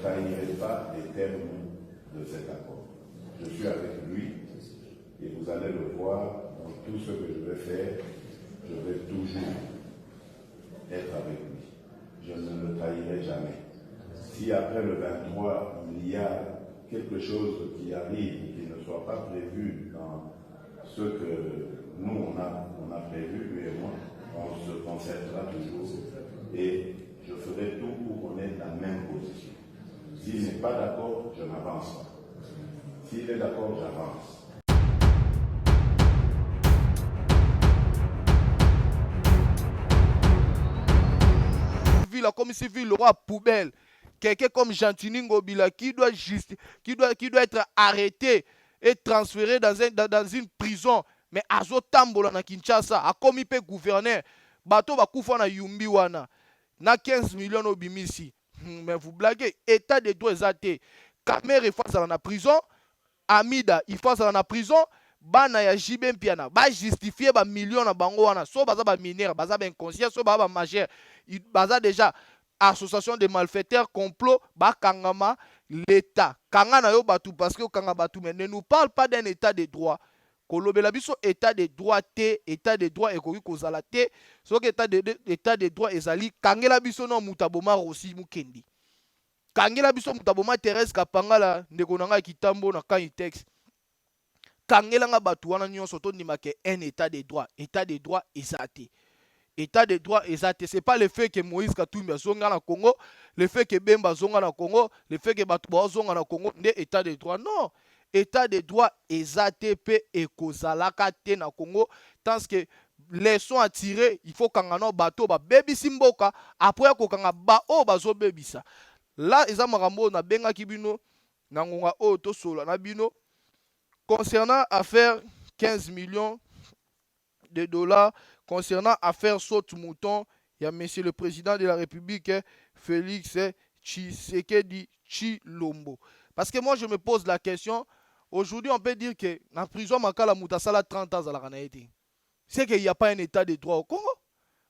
trahirai pas les termes de cet accord. Je suis avec lui et vous allez le voir dans tout ce que je vais faire. Je vais toujours être avec lui. Je ne le trahirai jamais. Si après le 23, il y a quelque chose qui arrive, qui ne soit pas prévu dans ce que nous, on a prévu, lui et moi, on se concertera toujours et je ferai tout pour qu'on ait la même position. S'il n'est pas d'accord, je n'avance pas. S'il est d'accord, j'avance. Comme si le roi poubelle, quelqu'un comme Gentini Ngobila qui doit être arrêté et transféré dans une prison, mais azo tambola na Kinshasa, a comme il peut gouverner, bateau va koufa na Yumbi wana, na 15 millions obimisi. Mais vous blaguez, état de droit exaté. Kamer il faut dans la prison, Amida il faut dans la prison, bana ya Jibem piana, ba justifier ba millions na bango wana, so baza ba mineur, baza ba inconscient, so ba majeur. Il baza déjà association de malfaiteurs, complot, ba kangama l'État. Kangana yo batu parce que kanga batu, mais ne nous parle pas d'un état de droit. Kolobela biso état de droit te, état de droit ekoki kozala te, so que état de droit ezali kangela biso no mutaboma Rossi Mukendi. Kangela biso mutaboma Thérèse Kapangala ndeko nanga kitambo na kan texte. Kangela nga batu wana nyonso to ndimake un état de droit ezate. État de droit exact. Ce n'est pas le fait que Moïse Katumbi a zonga na Congo, le fait que Bemba zonga na Congo, le fait que Batouba zonga na Congo, n'est état de droit. Non. État de droit exact et kozalaka te na Congo. Tant que les sons à tirer, il faut qu'on ait bateau, baby simboka, après qu'on ait bao bazo bebisa. Là, ils ont marambo na benga kibino, na ngonga o to solo na bino. Concernant affaire 15 millions de dollars, concernant affaire saute mouton, il y a monsieur le président de la République, Félix Tshisekedi Tshilombo. Parce que moi je me pose la question, aujourd'hui on peut dire que la prison Makala Moutasala 30 ans à la Ranaïti. C'est qu'il n'y a pas un état de droit au Congo.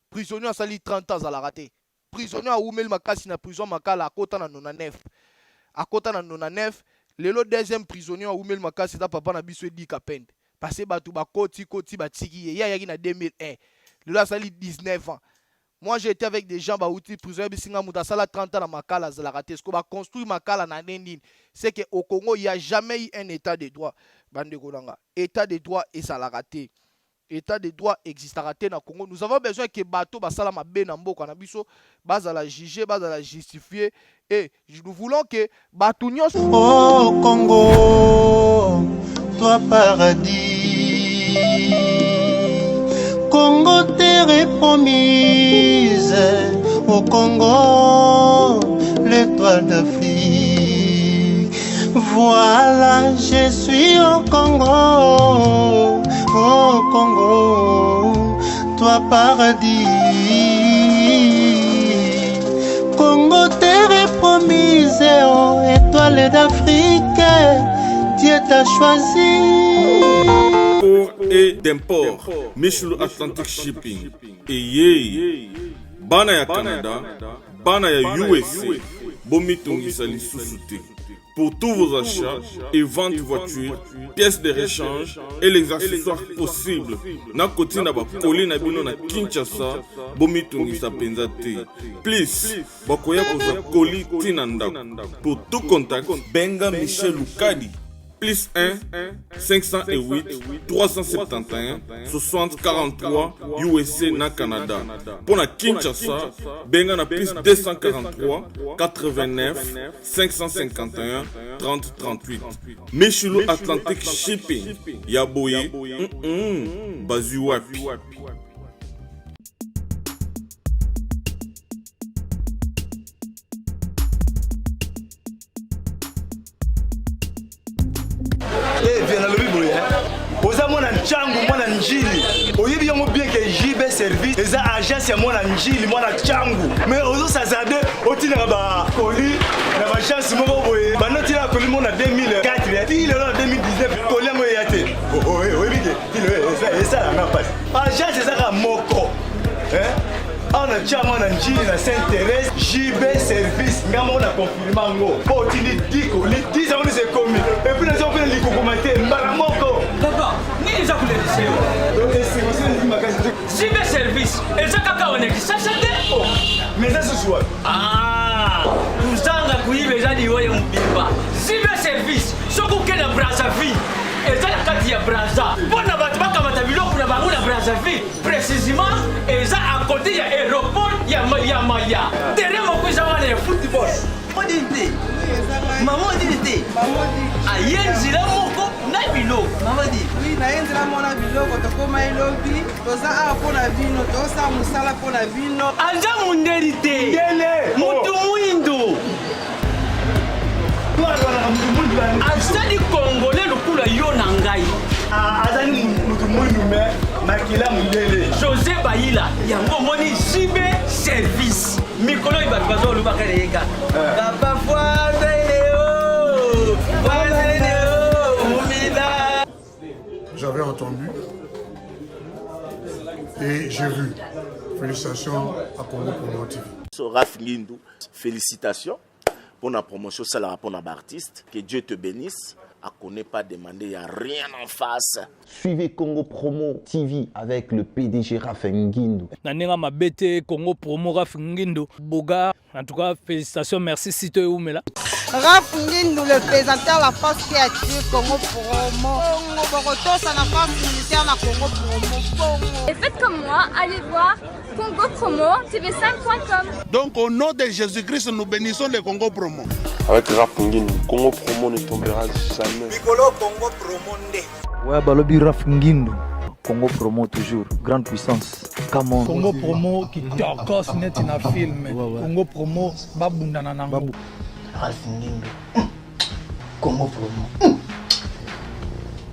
Prisonnier a sali 30 ans à la raté. Prisonnier a oumel makasi na prison Makala à Kota na 99. À Kota na 99, le deuxième prisonnier a oumel makasi da papa na biso di kapende. Parce que Batou Bakoti, Koti, Batiki, il y a en 2001. Là, ça a 19 ans. Moi, j'ai été avec des gens, Baouti, prisonniers, Bissinga Moutasala, 30 ans dans Makala, Zalaraté. Ce qu'on va construire Makala, c'est qu'au Congo, il n'y a jamais eu un état de droit. État de droit et Zalaraté. État de droit existera dans Congo. Nous avons besoin que Bato, Basalama, Benambo, Kanabiso, Bazala juger, Bazala justifier. Et nous voulons que Batounios. Oh Congo, toi paradis, Congo terre promise, au Congo l'étoile d'Afrique. Voilà, je suis au Congo, au Congo, toi paradis, Congo terre promise, oh étoile d'Afrique. Dieu t'a choisi. Port et d'import, Michel Atlantic Shipping. Et yé, bana ya Canada, bana ya USA, Bomitongi Sali Sousouté. Pour tous vos achats et ventes de voitures, pièces de rechange et les accessoires possibles. Na koti na ba koli na bino na Kinshasa, Bomitongi sa penzate. Please, bakoya koza koli tinanda. Pour tout contact, Benga Michel Lukadi. Plus 1 508 371 60 43 USA na Canada. Pour la Kinshasa, benga na plus 243 89 551 30 38. Michelo Atlantic Shipping. Yaboye, Bazuapi. Oza mwana nchangu mwana njili oyebi yango bien que JB service eza agence ya mwana njili mwana nchangu mais ozo sazade otinaka ba koli na ba chance moko boye banotina koli mona 2004 ti lelo na 2019 koli yango ya te oyebi ke ti lelo esa na passe agence ezaka moko on a déjà mwana njili na Sainte-Thérèse JB service ngambo na confirmer ngo po tindi diko li 10 ans c'est commis et puis les gens viennent li kokomate mbala moko papa nini eza kuleliseo donc c'est aussi une magasin jibe service eza kaka onekisasa te mais ça se soit kuzanga kuyiba eza liwoye mobimba jibe service soki okenda brazzaville eza na kati ya braza mpo na bato bakamata biloko na bango na brazzaville précisement eza à côté ya aéroport ya maya tere moko eza wana ya football odini te mama odini te aye nzela moko na biloko mamadi wi naye nzela mona biloko tokóma elobi toza awa mpo na bino tosala mosala mpo na bino aza mundeli te mutu mwindo azali congolais lokula yo na ngai azali mutu mwindu me makila mundele josé bayila yango moni jibe service mikolo oyo bato bazolobaka leyeka J'avais entendu et j'ai vu. Félicitations à Congo Promo TV. Raf Ngindou, félicitations pour la promotion, c'est la rapport d'artiste. Que Dieu te bénisse. À qu'on n'ait pas demandé, il n'y a rien en face. Suivez Congo Promo TV avec le PDG Raf Ngindou. Nanenga Mabete, Congo Promo Raf Ngindou. Boga, en tout cas, félicitations, merci Sito Oumela. Raf Ngindou, le présentateur la force créative Congo Promo. Boroto, ça n'a pas militaire na Congo Promo. Et faites comme moi, allez voir Congo Promo, tv5.com. Donc au nom de Jésus-Christ, nous bénissons le Congo Promo. Avec Raf Ngindou, Congo Promo ne tombera jamais. Mikolo Congo Promo nde. Ouais, balobi Raf Ngindou. Congo Promo toujours, grande puissance. Come on. Congo Promo qui torcos net na film. Congo Promo babundana nango. Raf Ngindou. Congo Promo.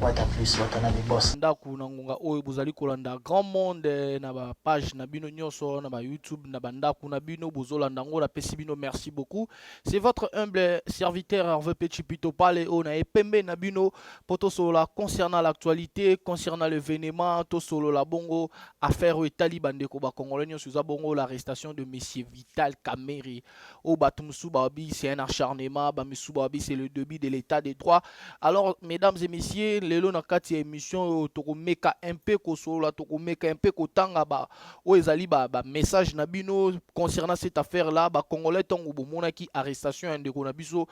Wata plus wata na boss. Ndaku na ngunga oyo bozali kolanda grand monde na ba page na bino nyonso na ba YouTube na bandaku na bino bozolanda ngo la pesi bino merci beaucoup. C'est votre humble serviteur Hervé Chipito Pale o na epembe na bino poto solo concernant l'actualité, concernant l'événement, to solo la bongo affaire au Taliban de Koba Congolais nyonso za bongo l'arrestation de monsieur Vital Kamerhe au Batumsu Babi, c'est un acharnement, ba Musu Babi c'est le début de l'état des droits. Alors mesdames et messieurs, lelo na kati ya émission tokomeka un peu kosola tokomeka un peu kotanga ba o ezali ba message na bino concernant cette affaire là ba congolais tongo bomona ki arrestation ndeko na biso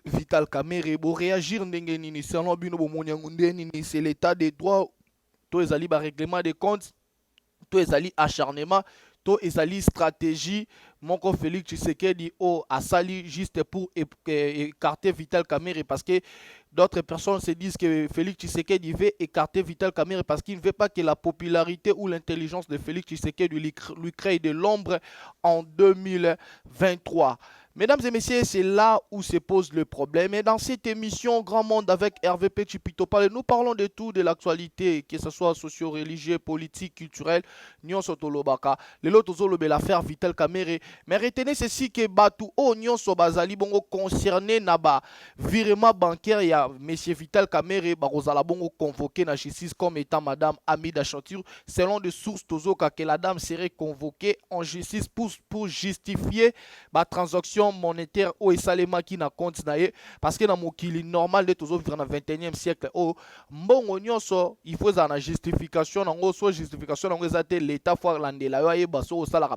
Vital Kamerhe bo réagir ndenge nini selon bino bomoni yango ndeni c'est l'état des droits to ezali ba règlement des comptes to ezali acharnement to ezali stratégie Moko Félix Tshisekedi asali juste pour écarter Vital Kamerhe parce que d'autres personnes se disent que Félix Tshisekedi veut écarter Vital Kamerhe parce qu'il ne veut pas que la popularité ou l'intelligence de Félix Tshisekedi lui crée de l'ombre en 2023. Mesdames et messieurs, c'est là où se pose le problème. Et dans cette émission Grand Monde avec Hervé Chipito Pale, nous parlons de tout, de l'actualité, que ce soit socio-religieux, politique, culturel, nyonso tolobaka. Le lot tozolobe l'affaire Vital Kamerhe. Mais retenez ceci que Batu o nyonso bazali bongo concerné na ba virement bancaire ya monsieur Vital Kamerhe barozala bongo convoqué na justice comme étant madame Amida Chanture. Selon des sources tozoka que la dame serait convoquée en justice pour justifier ba transaction monétaire au esalemaki na compte na ye parce que na mokili normal de toujours vivre na 21e siècle o mbongo nyonso il faut za na justification nango so justification nango ezate l'état faut landela yo ayeba so osala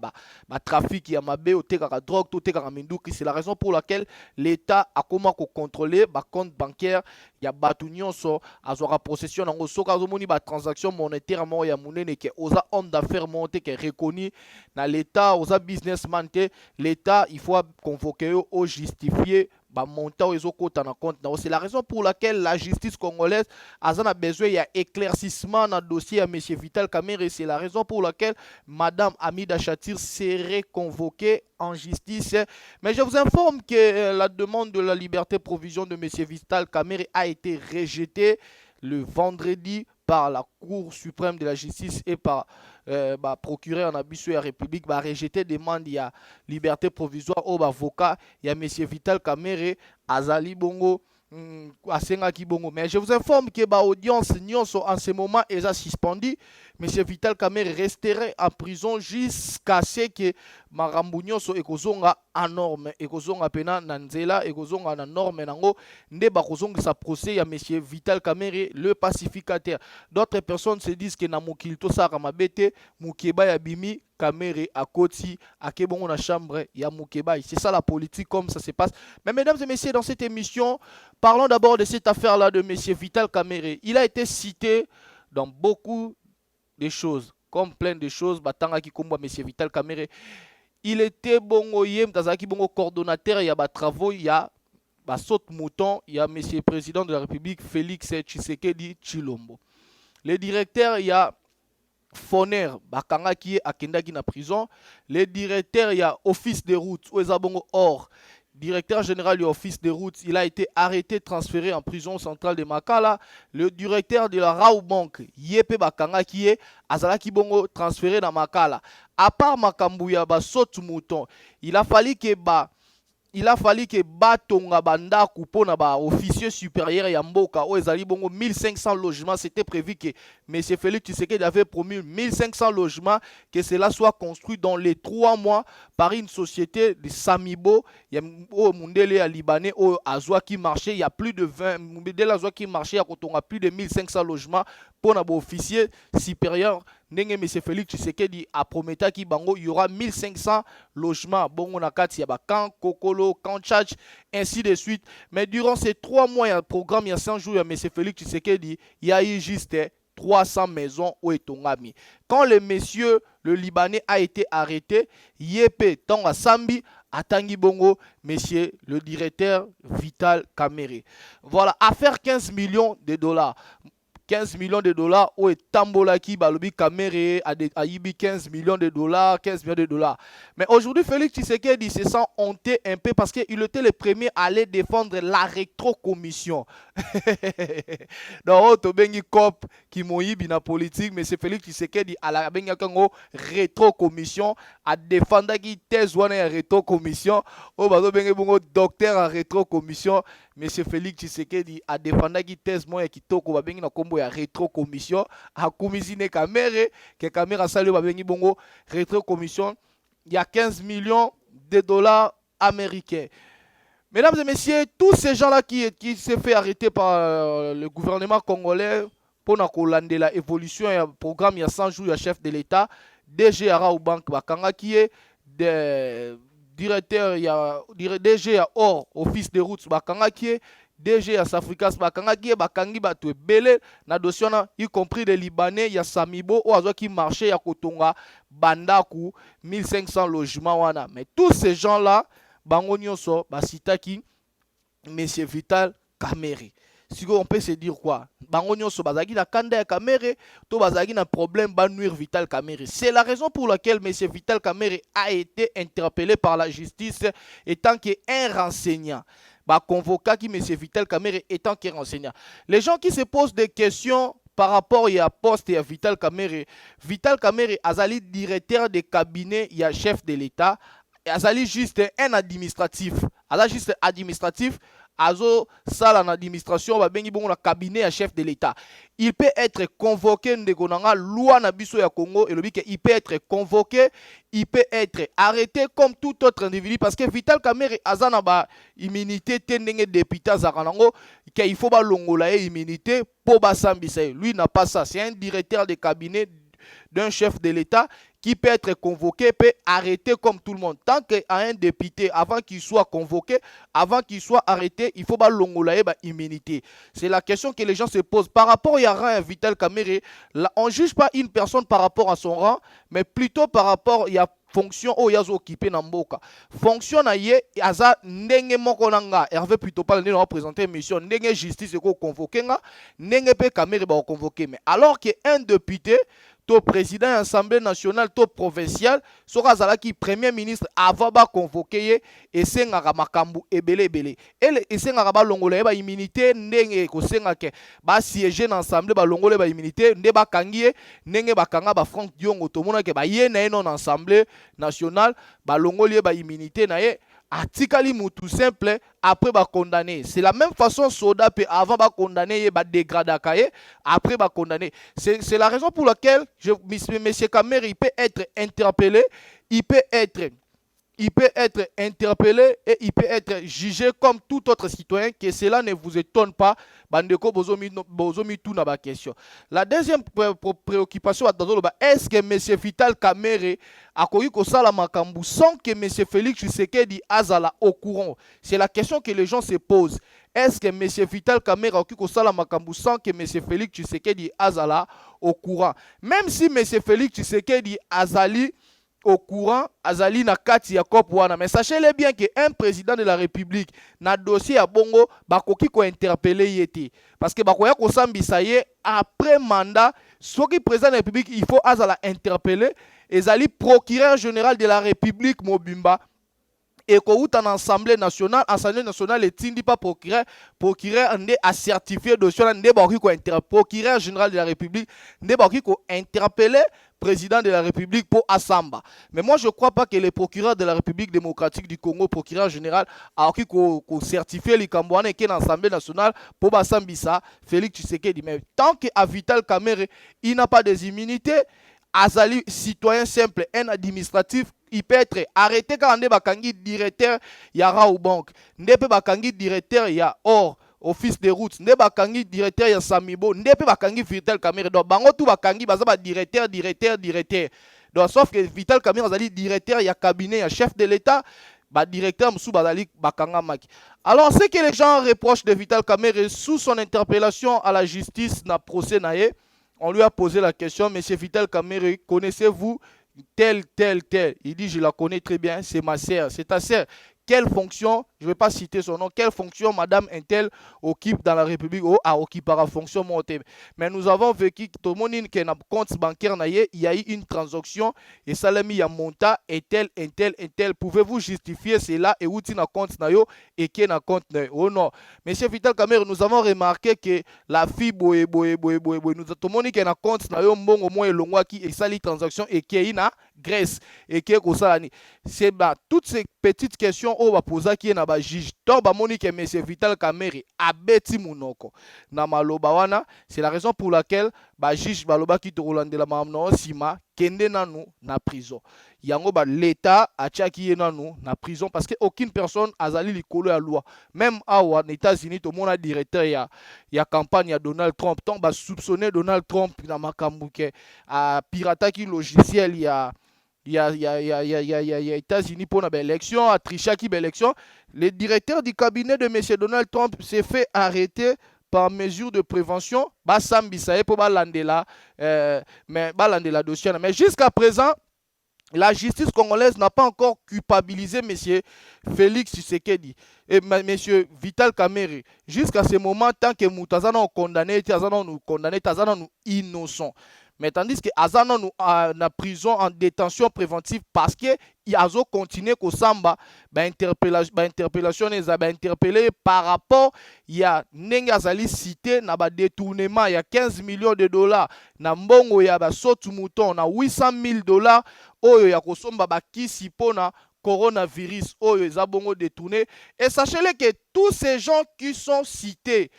ba trafic ya mabe otekaka drogue otekaka minduki. C'est la raison pour laquelle l'état a comment contrôler ba compte bancaire ya batu nyonso azwaka possession nango soka azomoni ba transaction monétaire mo ya munene ke oza homme d'affaires monté ke reconnu na l'état oza businessman te l'état il faut convoquer au justifier ba montant aux compte en compte. C'est la raison pour laquelle la justice congolaise a besoin d'un éclaircissement dans le dossier à M. Vital Kamerhe. C'est la raison pour laquelle Mme Amida Chanture serait convoquée en justice. Mais je vous informe que la demande de la liberté provision de M. Vital Kamerhe a été rejetée le vendredi par la Cour suprême de la justice et par procureur en abus de la République va rejeter demande de liberté provisoire au avocat il y a monsieur Vital Kamerhe azali bongo asenga ki bongo. Mais je vous informe que ba audience nyonso en ce moment est suspendu M. Vital Kamerhe resterait en prison jusqu'à ce que makambo nyonso ekozonga en norme, ekozonga pena na nzela, ekozonga na norme nango, nde bakozongisa procès ya M. Vital Kamerhe, le pacificateur. D'autres personnes se disent que na mokili tosaka mabete, mukeba ya bimi, Kamerhe akoti akebongo na chambre ya mukeba. C'est ça la politique, comme ça se passe. Mais mesdames et messieurs, dans cette émission, parlons d'abord de cette affaire-là de M. Vital Kamerhe. Il a été cité dans beaucoup de choses, comme plein de choses. Batanga qui combat M. Vital Kamerhe. Il était bongo yem, tazaki bongo coordonnateur, il y a travaux, il y a saute mouton, il y a M. le Président de la République Félix Tshisekedi Tshilombo. Le directeur, il y a Foner, Bakanga qui est à Kendaki na prison. Le directeur, il y a Office des routes, Ouezabongo Or. Directeur général du Office des routes, il a été arrêté, transféré en prison centrale de Makala. Le directeur de la Rao Bank, Yepe Bakanga qui est Azalaki Bongo, transféré dans Makala. À part Makambouya, saute mouton, il a fallu que Batonga Banda Kupona ba officier supérieur Yamboka o ezali bongo 1500 logements. C'était prévu que M. Félix Tshisekedi avait promis 1500 logements, que cela soit construit dans les 3 mois par une société de Samibo. Il y a au Mundele à Libanais au Azwa qui marchait, il y a plus de 20 Mundele Azwa qui marchait à Kotonga, plus de 1500 logements pour un officier supérieur. Ndenge M. Félix Tshisekedi a promis qu'il y aura 1500 logements. Bon, on a 4 Camp Kokolo, Camp Tchadj, ainsi de suite. Mais durant ces 3 mois, il y a un programme, il y a 100 jours, il y a M. Félix Tshisekedi, il y a eu juste 300 maisons au Etongami. Quand le monsieur, le Libanais, a été arrêté, Yepe Tonga Sambi, à Tangi Bongo, monsieur le directeur Vital Kamerhe. Voilà, affaire 15 millions de dollars. 15 millions de dollars au Tambolaki, Balobi Kamerhe a yibi 15 millions de dollars, 15 millions de dollars. Mais aujourd'hui, Félix Tshisekedi se sent honté un peu parce qu'il était le premier à aller défendre la rétrocommission. Donc, au bengi cop qui m'a yibi na politique, mais c'est Félix Tshisekedi à la bengi kango rétrocommission à défendre qui thèse ou une rétrocommission. Au bazo bengi bongo docteur en rétrocommission. M. Félix Tshisekedi a défendu qui thèse moi qui toko ba bengi na kombo ya rétrocommission a commissioné Kamerhe que Kamerhe a salué ba bengi bongo rétrocommission. Il y a 15 millions de dollars américains. Mesdames et messieurs, tous ces gens-là qui s'est fait arrêter par le gouvernement congolais pour la évolution et programme, il y a 100 jours, il y a chef de l'État, DG Arao Bank Bakanga qui est directeur, il y a DG à Or, Office des routes Bakanga qui est DG à Safricas Bakanga qui est Bakangi Batwe Bele, na dossier y compris les Libanais, il y a Samibo, Oazo qui marchait, il y a Kotonga, Bandaku, 1500 logements wana. Mais tous ces gens-là, Bango Nyonso, Basitaki, M. Vital Kamerhe. Si on peut se dire quoi? Bango Nyonso, Bazagi na Kanda ya Kamerhe, to Bazagi na problème, Banuir Vital Kamerhe. C'est la raison pour laquelle M. Vital Kamerhe a été interpellé par la justice étant qu'un renseignant. Convoqué qui M. Vital Kamerhe étant qu'un renseignant. Les gens qui se posent des questions par rapport à poste et à Vital Kamerhe Azali directeur de cabinet, il y a chef de l'État, Azali juste un administratif. Azali juste administratif. Azo sala en administration ba bengi bongo na cabinet à chef de l'État. Il peut être convoqué ndekonanga loi na biso ya Congo et le dit qu'il peut être convoqué, il peut être arrêté comme tout autre individu parce que Vital Kamerhe azana ba immunité tendenge député zakanango qu'il faut ba longola immunité pour ba sambisa. Lui n'a pas ça, c'est un directeur de cabinet d'un chef de l'État qui peut être convoqué, peut arrêter comme tout le monde. Tant qu'à un député, avant qu'il soit convoqué, avant qu'il soit arrêté, il faut pas l'ongolaye immunité. C'est la question que les gens se posent. Par rapport à rang Vital Kamerhe, on ne juge pas une personne par rapport à son rang, mais plutôt par rapport à fonction o yazo occupé na mboka. Fonction na ye aza ndenge moko nanga. Hervé plutôt pas le représenter mission ndenge justice ko convoquer nga, ndenge pe Kamerhe ba convoquer. Mais alors que un député to président de l'Assemblée nationale, to provincial, sera zalaki premier ministre avant ba convoquer et sengaka makambu ebele ebele. Et sengaka ba longole ba immunité ndenge ko sengaka ba siéger dans l'Assemblée ba longole ba immunité nde ba kangie ndenge ba kanga ba Franck Diongo to mona ke ba ye na non Assemblée nationale ba longole ba immunité na ye atikali mutu simple après ba condamné. C'est la même façon soda peut avant ba condamné ba dégradaka après ba condamné. C'est la raison pour laquelle monsieur Kamere il peut être interpellé, il peut être interpellé et il peut être jugé comme tout autre citoyen, que cela ne vous étonne pas. Bandeko bozomi tout na ba question. La deuxième préoccupation, est-ce que M. Vital Kamerhe a connu kosala makambu sans que M. Félix Tshisekedi azala au courant? C'est la question que les gens se posent. Est-ce que M. Vital Kamerhe a connu kosala makambu sans que M. Félix Tshisekedi azala au courant? Même si M. Félix Tshisekedi azali au courant, azali na kati ya kop wana. Mais sachez-le bien que un président de la République na dossier à Bongo bakoki ko interpeller yeti. Parce que bakoya ko sambisa ye après mandat, soki président de la République il faut azala interpeller ezali procureur général de la République Mobimba. Et qu'on en Assemblée nationale etindi pas procureur ndé a certifié dossier ndé bakoki ko procureur général de la République ndé bakoki ko interpeller président de la République pour Assamba. Mais moi je ne crois pas que le procureur de la République démocratique du Congo, procureur général, a certifié les Cambouanais qui est dans l'Assemblée nationale pour Bassambisa, Félix Tshisekedi. Mais tant qu'à Vital Kamerhe, il n'a pas des immunités, azali citoyen simple, un administratif, il peut être arrêté quand on est bakangi directeur ya Raou Bank, ndepe bakangi directeur ya Or office de routes, nde bakangi directeur ya Samibo, ndepe bakangi Vital Kamerhe. Donc bango tout bakangi baza ba directeur. Donc sauf que Vital Kamerhe azali directeur ya cabinet ya chef de l'État, ba directeur msou bazali bakanga maki. Alors ce que les gens reprochent de Vital Kamerhe sous son interpellation à la justice na procès naé, on lui a posé la question, monsieur Vital Kamerhe, connaissez-vous tel. Il dit, je la connais très bien, c'est ma sœur, c'est ta sœur. Quelle fonction, je ne vais pas citer son nom, quelle fonction madame Intel occupe dans la République ou a occupé la fonction montée. Mais nous avons vécu, tout le monde qui a un compte bancaire, il y a eu une transaction et ça l'a mis à monta et tel. Pouvez-vous justifier cela et où tu as un compte et qui a un compte? Oh non. Monsieur Vital Kamerhe, nous avons remarqué que la fille tout le monde qui a un compte au moins le qui et ça les transactions et qui est na Grèce et qui est comme ça. C'est toutes ces petites questions on va poser qui est na ba juge. Donc ba moni que monsieur Vital Kamerhe abeti munoko na maloba wana, c'est la raison pour laquelle ba juge baloba ki to rolandela mamno sima kende nanu na prison. Yango ba l'état achaki nanu na prison parce que aucune personne azali likolo ya loi. Même awa aux États-Unis tout le monde a directeur ya campagne ya Donald Trump. Donc ba soupçonner Donald Trump na makambuke a pirataki logiciel ya États-Unis pour une élection, à trichaki élection. Le directeur du cabinet de M. Donald Trump s'est fait arrêter par mesure de prévention. Basambisaye pour balandela dossier. Mais jusqu'à présent, la justice congolaise n'a pas encore culpabilisé M. Félix Tshisekedi et M. Vital Kamerhe. Jusqu'à ce moment, tant que Moutazana ont condamné, Tazana nous innocents. Mais tandis que Azana nous en prison en détention préventive parce que Azo continue ko samba interpellation interpellé par rapport il y a Nengazali cité na ba détournement il y a 15 millions de dollars na mbongo ya ba sotu mouton na 800 000 dollars oyo ya kosomba ba kisi pona coronavirus oyo eza bongo détourné. Et sachez-le que tous ces gens qui sont cités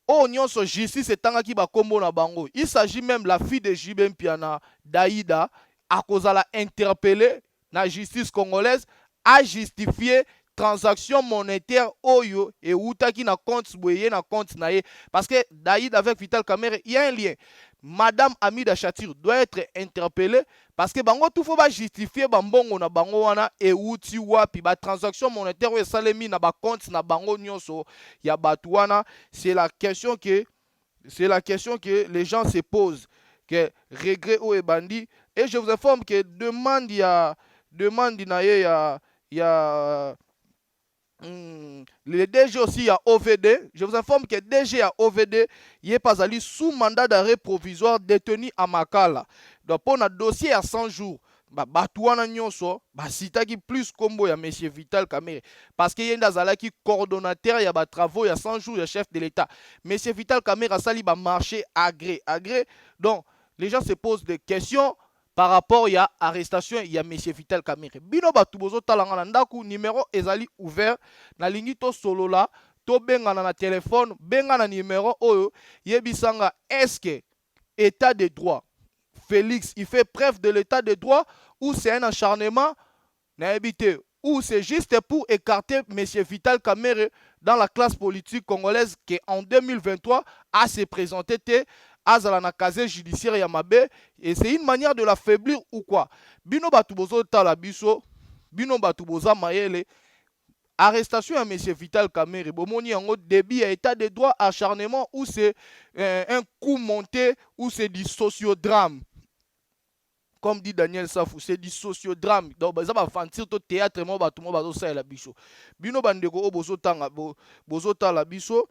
oh nyonso justice etangaki bakombo na bango. Il s'agit même de la fille de JB Mpiana Daïda à cause de la interpellée la justice congolaise a justifié transaction monétaire oyo et outaki na compte boye na compte naé parce que Daïda avec Vital Kamerhe il y a un lien. Madame Amida Chatir doit être interpellée parce que bango tout faut ba justifier bambongo na bango wana et outi wapi ba transaction monétaire ou salemi na ba compte na bango nyonso ya batouana. C'est la question que les gens se posent que regret ou bandi. Et je vous informe que demande le DG aussi à OVD. Je vous informe que DG à OVD il est pas allé sous mandat d'arrêt provisoire détenu à Makala. Donc pour un dossier à 100 jours, batouana nyonso basitaki plus combo ya monsieur Vital Kamerhe parce que yenda zalaki coordonnateur ya ba travaux ya 100 jours ya chef de l'État. Monsieur Vital Kamerhe a sali ba marché agré. Donc les gens se posent des questions. par rapport à arrestation il y a monsieur Vital Kamerhe. Bino batu bozo talanga na ndaku numéro ezali ouvert na lingi to solo la to bengana na téléphone benga na numéro oyo yebisanga est-ce que état de droit Félix il fait preuve de l'état de droit ou c'est un acharnement na habité ou c'est juste pour écarter monsieur Vital Kamerhe dans la classe politique congolaise qui en 2023 a se présenté azala na casier judiciaire ya mabe et c'est une manière de l'affaiblir ou quoi. Bino batu bozo tala biso, bino batu boza mayele. Arrestation à M. Vital Kamerhe, bomoni yango débit à état de droit, acharnement ou c'est un coup monté ou c'est du sociodrame. Comme dit Daniel Safou, c'est du sociodrame. Donc, ça va fantir au théâtre, moi, tout le monde va la biso. Bino bandeko o bozo tala biso.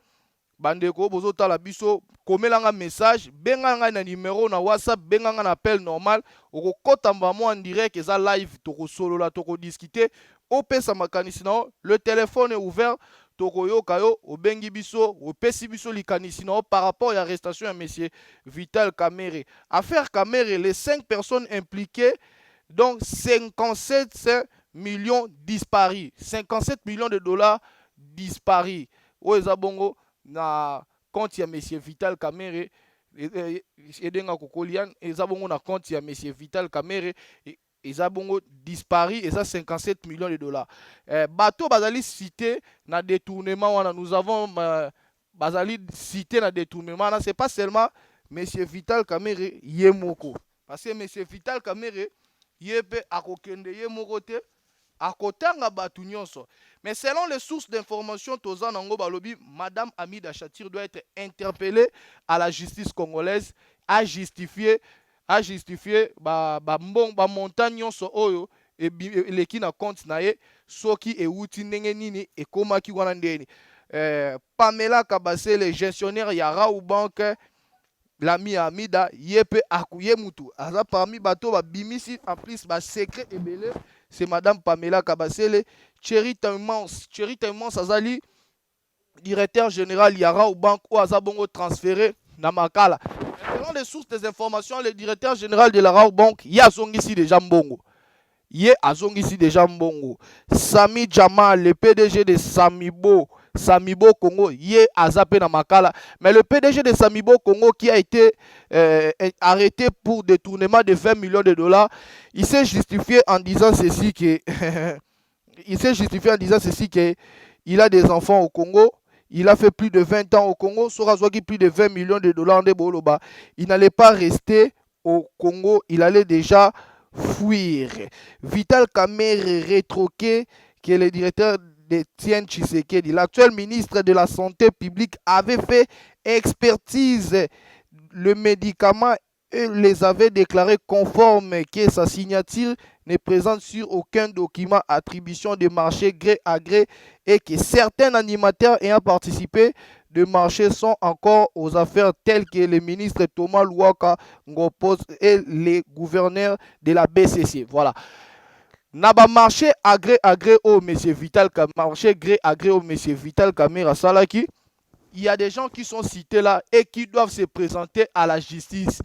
Bandeko bozo tala biso komelanga message benganga na numéro na WhatsApp benganga na appel normal oko kotamba mo en direct eza live toko solo la toko discuter opesa makanisi na le téléphone est ouvert toko yoka yo obengi biso opesi biso likanisi na par rapport à l'arrestation de monsieur Vital Kamerhe. Affaire Kamerhe, les 5 personnes impliquées donc 57 millions disparus, 57 millions de dollars disparus. Oeza bongo na compte ya monsieur Vital Kamerhe edenga kokolian eza bongo na compte ya monsieur Vital Kamerhe eza bongo disparu eza 57 millions de dollars. Bateau bazali cité na détournement wana nous avons bazali cité na détournement là c'est pas seulement monsieur Vital Kamerhe yemoko parce que monsieur Vital Kamerhe yebe akokende yemoko te akotanga batu nyonso. Mais selon les sources d'information, Tozanango Balobi, Madame Hamida Chatir doit être interpellée à la justice congolaise à justifier montagne nyonso oyo et leki na compte na ye soki e wuti ndenge nini e komaki wana ndeni. Pamela Kabasele gestionnaire ya Raou Bank l'ami Hamida yepe akuye mutu aza parmi bato ba bimisi en plus ba secret ebele. C'est Madame Pamela Kabasele, Thierry Taimans Azali, directeur général Yara au banque ou Azabongo transféré Namakala. Selon les sources des informations, le directeur général de la Rao Bank, y a ici déjà Mbongo. Ici déjà Mbongo. Sami Jamal, le PDG de Samibo Congo, yé azapé na makala. Mais le PDG de Samibo Congo qui a été arrêté pour détournement de 20 millions de dollars, il s'est justifié en disant ceci que il a des enfants au Congo, il a fait plus de 20 ans au Congo, Sorazwaki plus de 20 millions de dollars de Boloba. Il n'allait pas rester au Congo, il allait déjà fuir. Vital Kamerhe rétroqué, qui est le directeur d'Etienne Tshisekedi. L'actuel ministre de la Santé publique avait fait expertise le médicament et les avait déclarés conformes que sa signature ne présente sur aucun document attribution de marché gré à gré et que certains animateurs ayant participé de marché sont encore aux affaires telles que le ministre Thomas Louaka Ngopos et les gouverneurs de la BCC. Voilà. Naba marché agré au monsieur Vital Kamerhe Salaki. Il y a des gens qui sont cités là et qui doivent se présenter à la justice.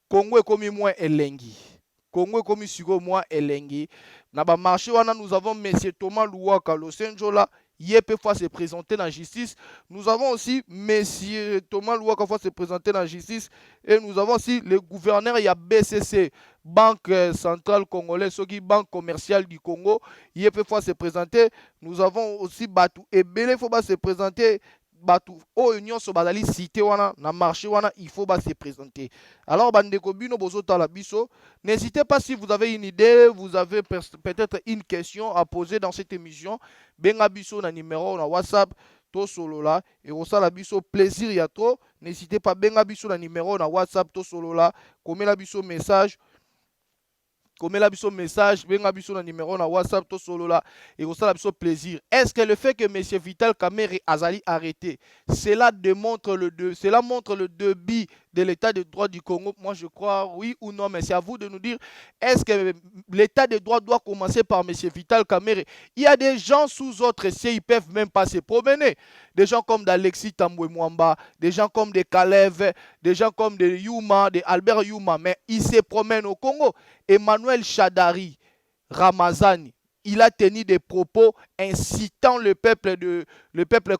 Congo est comme moi elengi. Congo est comme sugo moi elengi. Naba marché wana nous avons monsieur Thomas Louaka Losenjola. Il peut fois se présenter dans la justice. Nous avons aussi monsieur Thomas Louaka fois se présenter dans la justice. Et nous avons aussi le gouverneur, il y a BCC, Banque Centrale Congolaise, Banque Commerciale du Congo. Il peut fois se présenter. Nous avons aussi Batou et Belé, il faut pas se présenter. Batou, au union so bazali cité wana na marché wana il faut se présenter. Alors bandeko bino bozota la biso, n'hésitez pas si vous avez une idée, vous avez peut-être une question à poser dans cette émission, benga biso na numéro na WhatsApp to solo là et osala biso plaisir ya trop, n'hésitez pas benga biso na numéro na WhatsApp to solo là, komela biso message benga biso na numéro na WhatsApp to solo là et ça la biso plaisir. Est-ce que le fait que monsieur Vital Kamerhe azali arrêté, cela montre le débit de l'état de droit du Congo? Moi, je crois oui ou non, mais c'est à vous de nous dire, est-ce que l'état de droit doit commencer par M. Vital Kamerhe? Il y a des gens sous autres cieux, ils ne peuvent même pas se promener. Des gens comme d'Alexis Tambwe Mwamba, des gens comme des Kalev, des gens comme des Yuma, des Albert Yuma, mais ils se promènent au Congo. Emmanuel Chadari Ramazani, il a tenu des propos incitant le peuple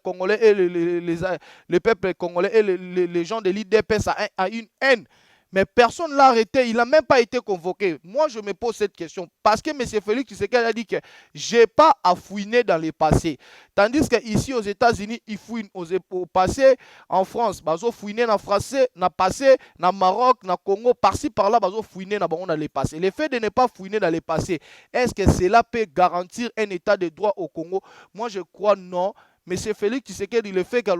congolais et le peuple congolais et les gens de l'IDPS à une haine. Mais personne ne l'a arrêté, il n'a même pas été convoqué. Moi, je me pose cette question parce que M. Félix Tshisekedi a dit que je n'ai pas à fouiner dans le passé. Tandis qu'ici aux États-Unis, ils fouinent au passé. En France, ils fouiner dans le passé, dans le Maroc, dans le Congo, par-ci, par-là, ils fouiner dans le passé. Le fait de ne pas fouiner dans le passé, est-ce que cela peut garantir un état de droit au Congo? Moi, je crois non. Mais c'est Félix Tshisekedi, le fait que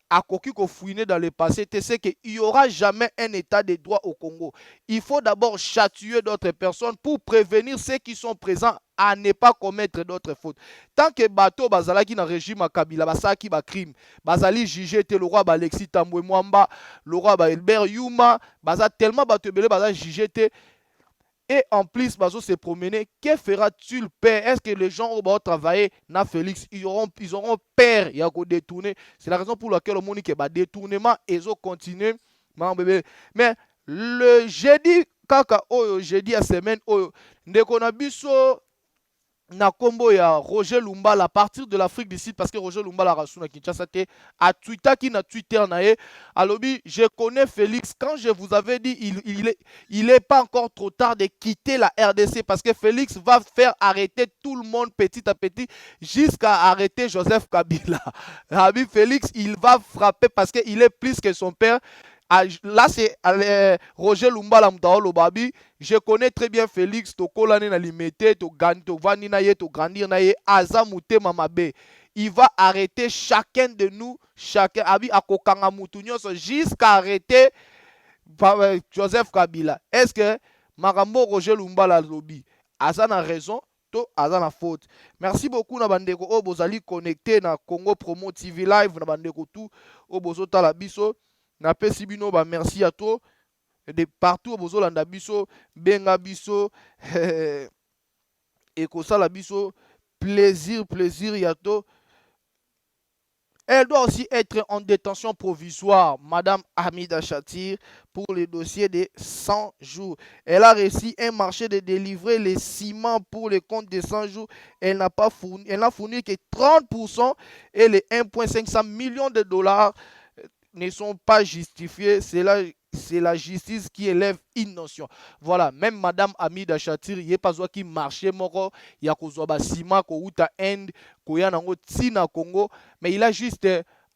a coquille qu'on fouiner dans le passé, tu sais qu'il n'y aura jamais un état de droit au Congo. Il faut d'abord châtier d'autres personnes pour prévenir ceux qui sont présents à ne pas commettre d'autres fautes. Tant que bateau bazalaki dans le régime à Kabila, basaki ba crime, bazali jugé le roi Alexis Tambwe Mwamba, le roi Albert Yuma, baza tellement bateau belé baza jugé. Et en plus, Bazo se promener, que fera-t-il père? Est-ce que les gens vont travailler dans Félix? Ils auront peur, il y a qu'à détourner. C'est la raison pour laquelle on dit que le détournement, ils ont continué. Mais le jeudi, jeudi à semaine, dès qu'on a vu ça, na kombo ya Roger Lumbala à partir de l'Afrique du Sud, parce que Roger Lumbala rassou na Kinshasa te a Twitter qui na Twitter na ye alobi je connais Félix quand je vous avais dit il est pas encore trop tard de quitter la RDC parce que Félix va faire arrêter tout le monde petit à petit jusqu'à arrêter Joseph Kabila. Abi Félix il va frapper parce que il est plus que son père. Là, c'est Roger Lumbala Mtaolo Babi. Je connais très bien Félix, Tokolane na limete, to vani na ye, to grandir na ye, Azamute Mamabe. Il va arrêter chacun de nous, chacun, Abi Akokanga Moutounios, jusqu'à arrêter Joseph Kabila. Est-ce que Marambo Roger Lumbala Lobi, Azan a raison? To Azan a faute. Merci beaucoup na bandeko o bozali connecté na Congo Promo TV Live na bandeko tout o bozota la biso. Na pesi bino ba merci à toi de partout bozolanda biso benga biso et ko sala biso plaisir yato. Elle doit aussi être en détention provisoire, Madame Hamida Chatir, pour le dossier de 100 jours. Elle a réussi un marché de délivrer les ciments pour le compte de 100 jours. Elle n'a fourni que 30% et les 1,5 millions de dollars ne sont pas justifiés. C'est la justice qui élève une notion. Voilà, même Madame Hamida Chatir, il n'y a pas qui marchait moko, il y a kozwa sima ko uta Inde, ko ya nango tina Congo, mais il a juste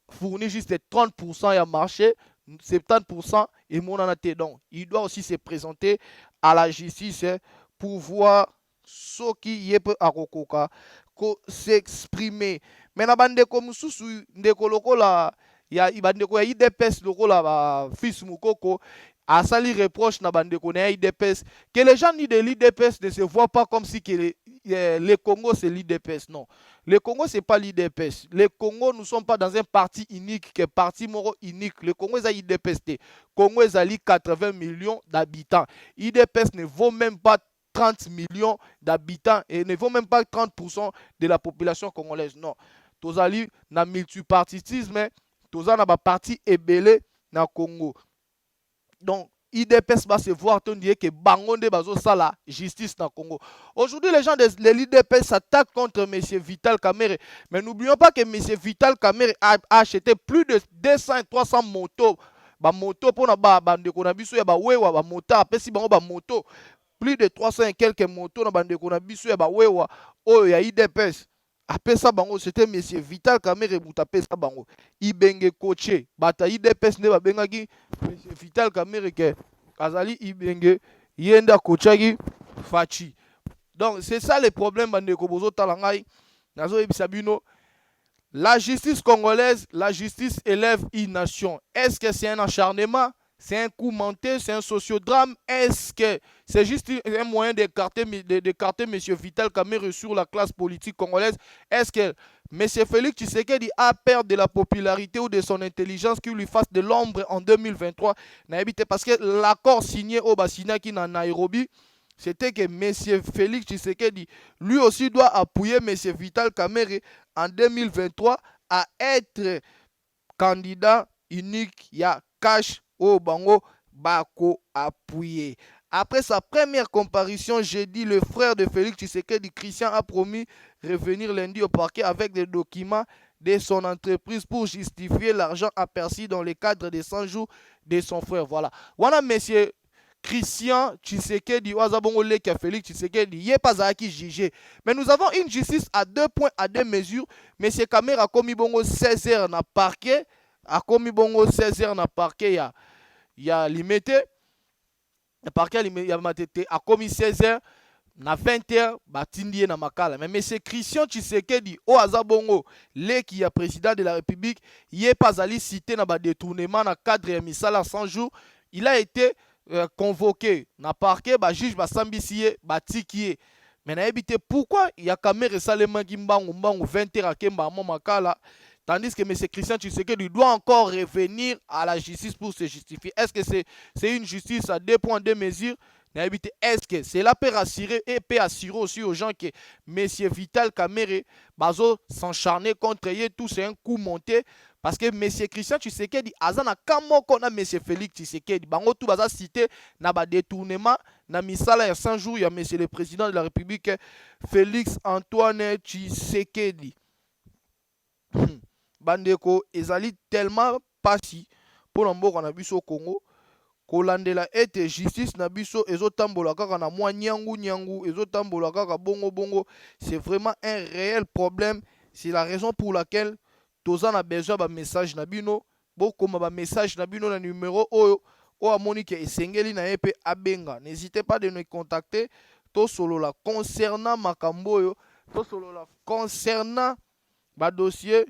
fourni juste 30% ya marché, 70% et mon anaté. Donc, il doit aussi se présenter à la justice pour voir ce qui y est à Rokoka, s'exprimer. Mais na bande comme sous ndeko lokola ya ibandeko ya IDPS lokola ba fils Mukoko a sali reproche na bandeko na IDPS que les gens ni de l'IDPS ne se voient pas comme si que le Congo c'est l'IDPS. Non, le Congo c'est pas l'IDPS. Le Congo nous sommes pas dans un parti unique que parti moro unique. Le Congo est IDPS. Congo est 80 millions d'habitants. IDPS ne vaut même pas 30 millions d'habitants et ne vaut même pas 30% de la population congolaise. Non, tozali na multipartitisme. Tous na ba parti ebele na Congo. Donc, IDPS va se voir ton dire que Bangonde bazo ça la justice na Congo. Aujourd'hui, les gens de l'IDPS s'attaquent contre M. Vital Kamerhe. Mais n'oublions pas que M. Vital Kamerhe a acheté plus de 200 et 300 motos. Ba moto pour na ba bandeko na biso ya ba wewa ba mota apesi bango ba moto. Plus de 300 et quelques motos na bandeko na biso ya ba wewa oyo ya IDPS. Apesa bango c'était M. Vital Kamerhe Boutapesa bango. Ibenge coaché. Bata IDPS ne babengaki M. Vital Kamerhe ke Azali Ibenge yenda coachaki Fachi. Donc c'est ça le problème bandeko bozo talangai. Nazo ebisabino. La justice congolaise, la justice élève une nation. Est-ce que c'est un acharnement? c'est un coup monté, c'est un sociodrame. Est-ce que c'est juste un moyen d'écarter M. Vital Kamerhe sur la classe politique congolaise? Est-ce que M. Félix Tshisekedi a peur de la popularité ou de son intelligence qui lui fasse de l'ombre en 2023? Parce que l'accord signé au Basinaki dans Nairobi, c'était que M. Félix Tshisekedi, lui aussi, doit appuyer M. Vital Kamerhe en 2023 à être candidat unique. Il y a cash au bango bako appuyé. Après sa première comparution jeudi, le frère de Félix Tshisekedi, Christian, a promis revenir lundi au parquet avec des documents de son entreprise pour justifier l'argent aperçu dans le cadre des 100 jours de son frère. Voilà. Voilà, monsieur Christian Tshisekedi, Ouazabongole qui a Félix Tshisekedi, il n'est pas à qui juger. Mais nous avons une justice à 2 points, à 2 mesures. Monsieur Kamerhe a commis bongo 16 heures dans le parquet. A commis bongo 16 heures dans le parquet, il y a limité. Le parquet a commis 16 heures, na 20 heures, batindi na makala. Mais M. Christian Tshisekedi, au Azabongo, qui est président de la République, il n'est pas allé citer na détournement dans cadre de misala 100 jours. Il a été convoqué na parquet, juge Sambisie, Tikié. Mais na évité pourquoi il y a Kamerhe Salema Gimbangu 20 heures à Kemba makala. Tandis que M. Christian Tshisekedi doit encore revenir à la justice pour se justifier. Est-ce que c'est une justice à 2 points, 2 mesures? Est-ce que cela peut rassurer et peut assurer aussi aux gens que M. Vital Kamerhe bazo s'encharner contre eux, tout c'est un coup monté? Parce que M. Christian Tshisekedi, azana kamo kona M. Félix Tshisekedi, bango tout baza cité na ba détournement na misala ya 100 jours, il y a M. le président de la République Félix Antoine Tshisekedi. Bandeko ezali tellement pasi pour mboka na biso Congo kolandela ete justice na biso ezotambola kaka na mwa nyangu ezotambola kaka bongo. C'est vraiment un réel problème. C'est la raison pour laquelle toza na besoin ba message na bino bokoma ba message na bino na numéro oyo amoni ke esengeli na epe abenga. N'hésitez pas de nous contacter to solola concernant makambo oyo, to solola concernant ba dossier.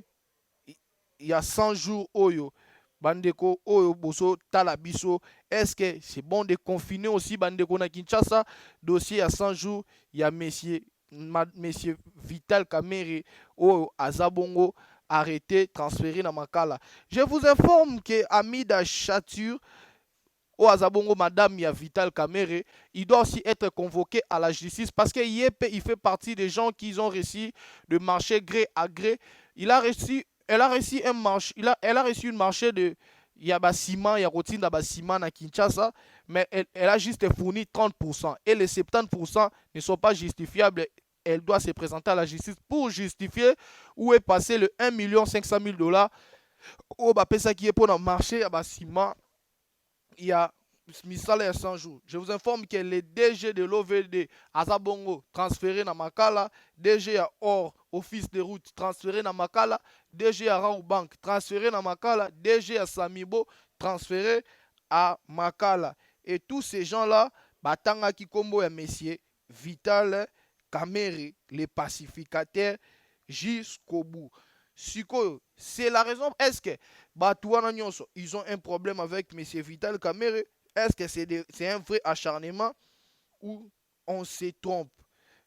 Il y a 100 jours oyo bandeko oyo boso talabiso. Est-ce que c'est bon de confiner aussi bandeko na Kinshasa dossier à 100 jours? Il y a monsieur Vital Kamerhe oyo azabongo arrêté, transféré dans makala. Je vous informe que Amida Chature au azabongo madame ya Vital Kamerhe, il doit aussi être convoqué à la justice parce qu'il fait partie des gens qui ont réussi de marcher gré à gré. Elle a reçu une marché de ciment, il y a routine de ciment à Kinshasa, mais elle a juste fourni 30%. Et les 70% ne sont pas justifiables. Elle doit se présenter à la justice pour justifier où est passé le 1 500 000 $. Au Bapesa qui est pour le marché à ciment, il y a misala ya 100 jours. Je vous informe que les DG de l'OVD Azabongo transféré na Makala, DG à Or, office de route transféré na Makala, DG à Rao Bank transféré na Makala, DG à Samibo transféré à Makala. Et tous ces gens-là, batanga kikombo ya messieurs Vital Kamerhe, les pacificateurs jusqu'au bout. C'est la raison. Est-ce que Batouana Nyonso, ils ont un problème avec M. Vital Kamerhe? Est-ce que c'est un vrai acharnement ou on se trompe?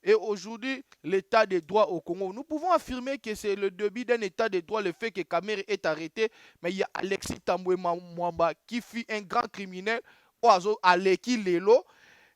Et aujourd'hui, l'état des droits au Congo, nous pouvons affirmer que c'est le début d'un état des droits, le fait que Kamerhe est arrêté, mais il y a Alexis Tambwe Mwamba qui fut un grand criminel, Oazo Aleki Lelo,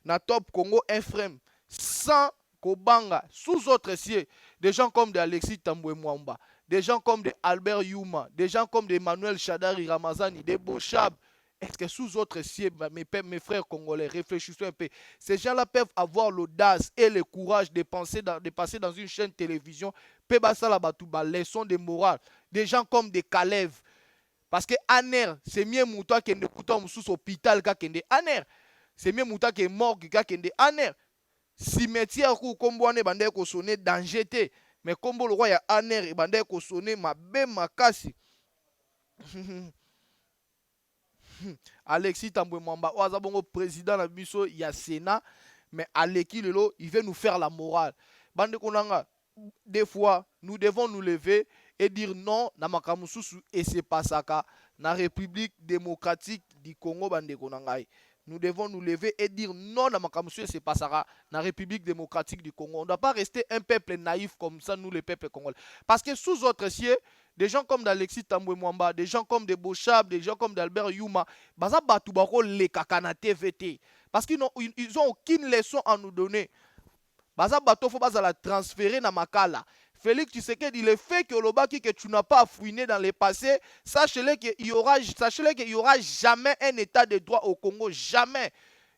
na top Congo, un frère, sans Kobanga, sous autres cieux, des gens comme de Alexis Tambwe Mwamba, des gens comme de Albert Yuma, des gens comme de Emmanuel Chadari Ramazani, des Bochab. Est-ce que sous autres cieux, mes frères congolais, réfléchissez un peu. Ces gens-là peuvent avoir l'audace et le courage de passer dans une chaîne télévision, leçon de morale. Des gens comme des Kalev. Parce que Aner, c'est mieux mouton qui est sous hôpital qu'Akende. Aner, c'est mieux mouton qui est mort qu'Akende. Aner, cimetière ou Komboane bandé ko sonné danger. Mais Kombo le roi ya Aner bandé ko sonné ma be makasi. Alexis Tambwe Mwamba, Ouazabongo président la biso, il y a Sénat, mais Aleki Lelo, il veut nous faire la morale. Bande Konanga, des fois, nous devons nous lever et dire non, na makamususu et c'est pas ça ka, na République démocratique du Congo bandeko na ngai. Nous devons nous lever et dire non à Makamusue, c'est pas ça, dans la République démocratique du Congo. On ne doit pas rester un peuple naïf comme ça, nous les peuples congolais. Parce que sous autres cieux, des gens comme d'Alexis Tambwe Mwamba, des gens comme de Bochab, des gens comme d'Albert Yuma, baza batu bako les kakana TVT. Parce qu'ils n'ont aucune leçon à nous donner. Baza bato faut baza la transférer dans Makala. Félix Tshisekedi, le fait que Olobaki que tu n'as pas fouiné dans le passé, sachez-le qu'il y aura jamais un état de droit au Congo, jamais.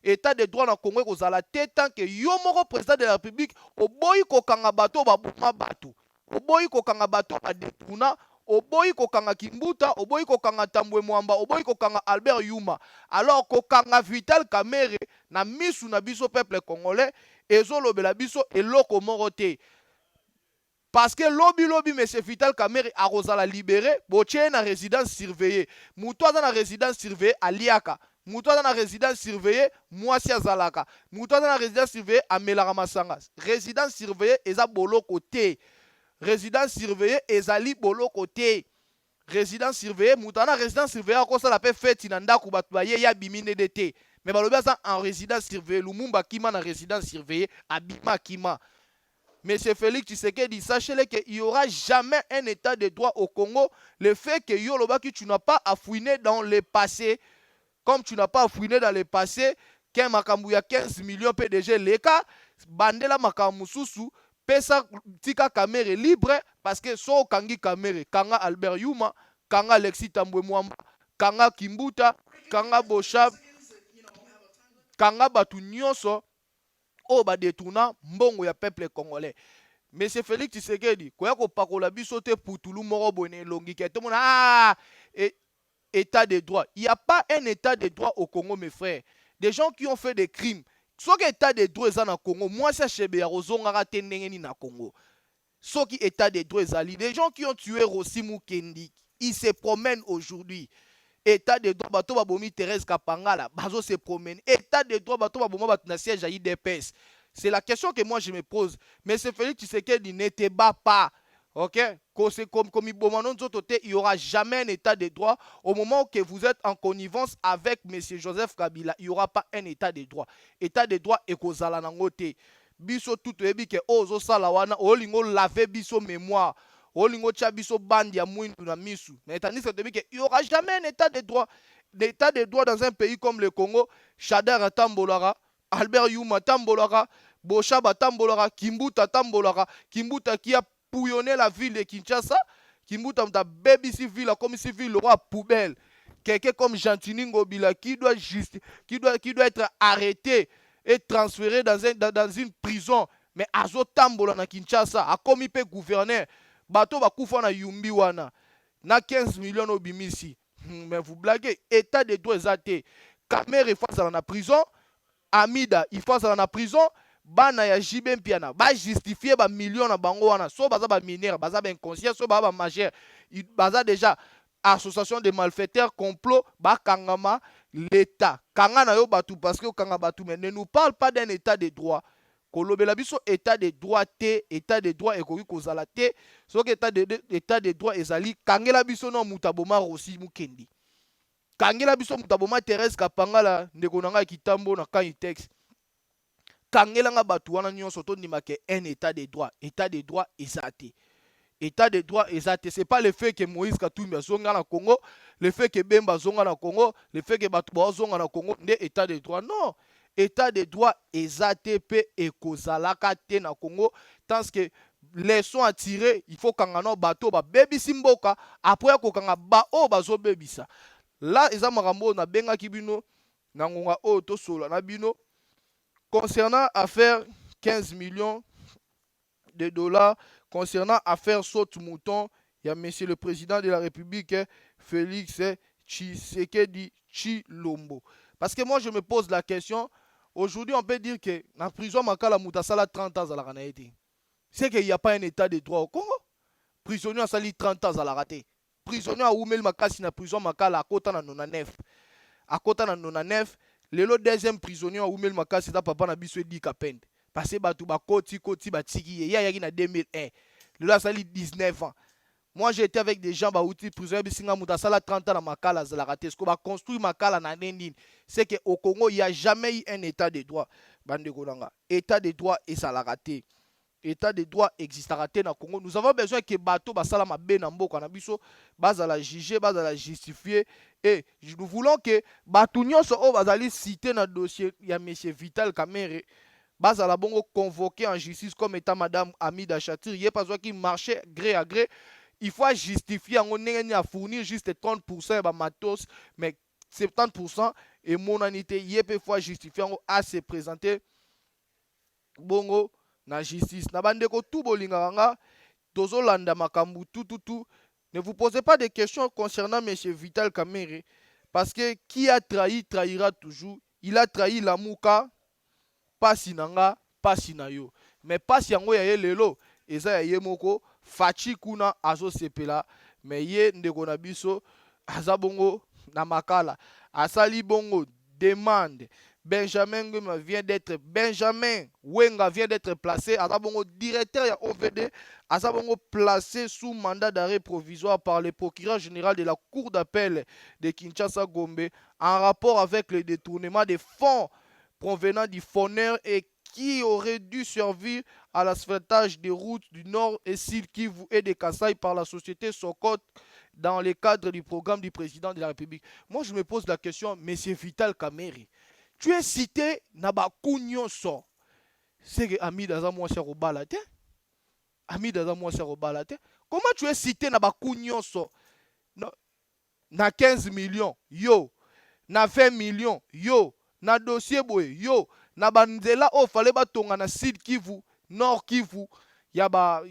État de droit dans le Congo aux la tête tant que Yomoro président de la République au boy ko kanga bato ba buma bato. Au boy ko kanga bato ba detuna, au boy ko kanga Kimbuta, au boy ko kanga Tambwe Mwamba, au boy ko kanga Albert Yuma. Alors ko kanga Vital Kamerhe na misu na biso peuple congolais ezolobela biso eloko morote. Parce que lobby, M. Vital Kamerhe a Rosala libéré, boche na résidence surveillée. Moutoua dans la résidence surveillée à Liaka. Moutoua dans la résidence surveillée, Mouassia Zalaka. Moutoua dans la résidence surveillée à Melaramassanga. Résidence surveillée, Eza Bolo côté. Résidence surveillée, Ezali Bolo côté. Résidence surveillée, Moutoua dans la résidence surveillée, à cause de la paix fête, Inanda Koubatoye, ya Bimine d'été. Mais Balobia en résidence surveillée, Lumumba Kima dans résidence surveillée, Abima Kima. Monsieur Félix Tshisekedi, sachez-le qu'il n'y aura jamais un état de droit au Congo. Le fait que Yolobaki, tu n'as pas à fouiner dans le passé, comme tu n'as pas à fouiner dans le passé, qu'un Makambouya 15 millions PDG Leka, Bandela Makamususu, Pesa Tika Kamerhe libre, parce que so Kangi Kamerhe, Kanga Albert Yuma, Kanga Alexis Tambwe Mwamba, Kanga Kimbuta, Kanga Bochab, Kanga Batu Nyonso, o ba detuna mbongo ya peuple congolais. Monsieur Félix Tshisekedi, koya ko pakola biso te putulu moko bone longi ke tomona état de droit. Il n'y a pas un état de droit au Congo mes frères. Des gens qui ont fait des crimes. Soki état de droit ezana Congo, moi ça chebe ya rozonga ka tenengeni na Congo. Soki état de droit ezali, des gens qui ont tué Rossi Mukendi, ils se promènent aujourd'hui. État de droit, bato babomi Thérèse Kapangala, bazo se promène. État de droit, bato baboma batuna siège à IDPS. C'est la question que moi je me pose. Mais c'est Félix Tshisekedi ne te bat pas. Ok? Comme il n'y aura jamais un état de droit. Au moment que vous êtes en connivence avec M. Joseph Kabila, il n'y aura pas un état de droit. État de droit et kozala nangote. Biso tout ebi ke ozo salawana, olingo lave biso mémoire. Olingo Tchabiso bandi ya mwindu na misu. Mais tandis que il n'y aura jamais un état de droit. L'état de droit dans un pays comme le Congo, Chadar Tambolara, Albert Yuma Tambolara, Bochaba Tambolara, Kimbuta Tambolara, Kimbuta qui a pouillonné la ville de Kinshasa, Kimbuta a baby civil, comme civil, le roi poubelle. Quelqu'un comme Jantini Ngobila qui doit être arrêté et transféré dans une prison. Mais Azo Tambola na Kinshasa, a commis pe gouverneur. Bato bakufa na yumbi wana na 15 millions obimisi. Mais vous blaguez, état de droit ezate. Kamerhe face à la prison, Amida il face à la prison, bana ya JB Mpiana ba justifier ba millions na bango wana. So baza ba mineur, baza ba inconscient, so ba majeur. Baza déjà association de malfaiteurs, complot, ba kangama l'état. Kanga na yo batu parce que kanga batu mais ne nous parle pas d'un état de droit. Kolobela biso état de droit te, état de droit ekoki kozala te, soki état de droit ezali, kangela biso no mutaboma Rossi Mukendi. Kangela biso mutaboma Thérèse Kapangala, ndeko nanga kitambo na kan texte. Kangela nga batu wana nyonso to ndimake un état de droit ezate. État de droit ezate, c'est pas le fait que Moïse Katumbi zonga na Congo, le fait que Bemba zonga na Congo, le fait que batu ba zonga na Congo, nde état de droit non. État de droit ezate et kozalaka te na Congo tant que les sons à tirer il faut kangano bato ba baby simboka après ko kanga ba o bazo bebisa là eza makambo na benga kibino na ngonga o to solo na bino concernant affaire 15 millions de dollars concernant affaire saute mouton il y a monsieur le président de la République Félix Tshisekedi Tshilombo. Parce que moi je me pose la question. Aujourd'hui, on peut dire que dans la prison, Makala Moutasala 30 ans à la raté. C'est qu'il n'y a pas un état de droit au Congo. Prisonnier a sali 30 ans à la raté. Prisonnier a oumel Makasi na prison Makala à Kota na 99. À Kota na 99, le deuxième prisonnier a oumel Makasi da papa na biso di kapende. Parce que batu ba koti ba tiki ya yaki na 2001. Le a sali 19 ans. Moi, j'ai été avec des gens, qui prisonniers, qui ont 30 ans dans Makala, ce qu'on va construire Makala dans Nendine. C'est qu'au Congo, il n'y a jamais eu un état de droit. État de droit et ça l'a raté. État de droit existera dans le Congo. Nous avons besoin que bateau basalama benambo kanabiso base à la juger, base à la justifier et nous voulons que batou nyonso o bazali cité dans dossier il y a monsieur Vital Kamerhe base à la bongo convoqué en justice comme étant madame Amida Chatir, il y a pas besoin qui marchait gré à gré. Il faut justifier on est à fournir juste 30% de matos mais 70% et monanité il faut justifier à se présenter bongo na justice na bandeko tout bolinganga tozolanda makambu tout. Ne vous posez pas de questions concernant monsieur Vital Kamerhe parce que qui a trahi trahira toujours. Il a trahi la muka pasi nanga pasi na yo mais pasi yango ya ye lelo eza ya ye moko fachi kuna azo sepela mais ye ndeko na biso aza bongo na makala asali bongo demande Benjamin Wenga vient d'être placé Azabongo directeur ya OVD Azabongo placé sous mandat d'arrêt provisoire par le procureur général de la cour d'appel de Kinshasa Gombe en rapport avec le détournement des fonds provenant du Fonner et qui aurait dû servir à l'asphaltage des routes du Nord et Sud Kivu et de Kasaï par la société Sokot dans le cadre du programme du président de la République. Moi je me pose la question, monsieur Vital Kamerhe, tu es cité Nabakou Nyonso. C'est que Ami Daza Mwasi Robalate. Ami Daza Mwasi Robalate. Comment tu es cité Nabakou Nyonso? Na 15 millions, yo. Na 20 millions, yo. Na dossier boy, yo. Na banzela o fallait batonga na Sud Kivu, Nord Kivu. Il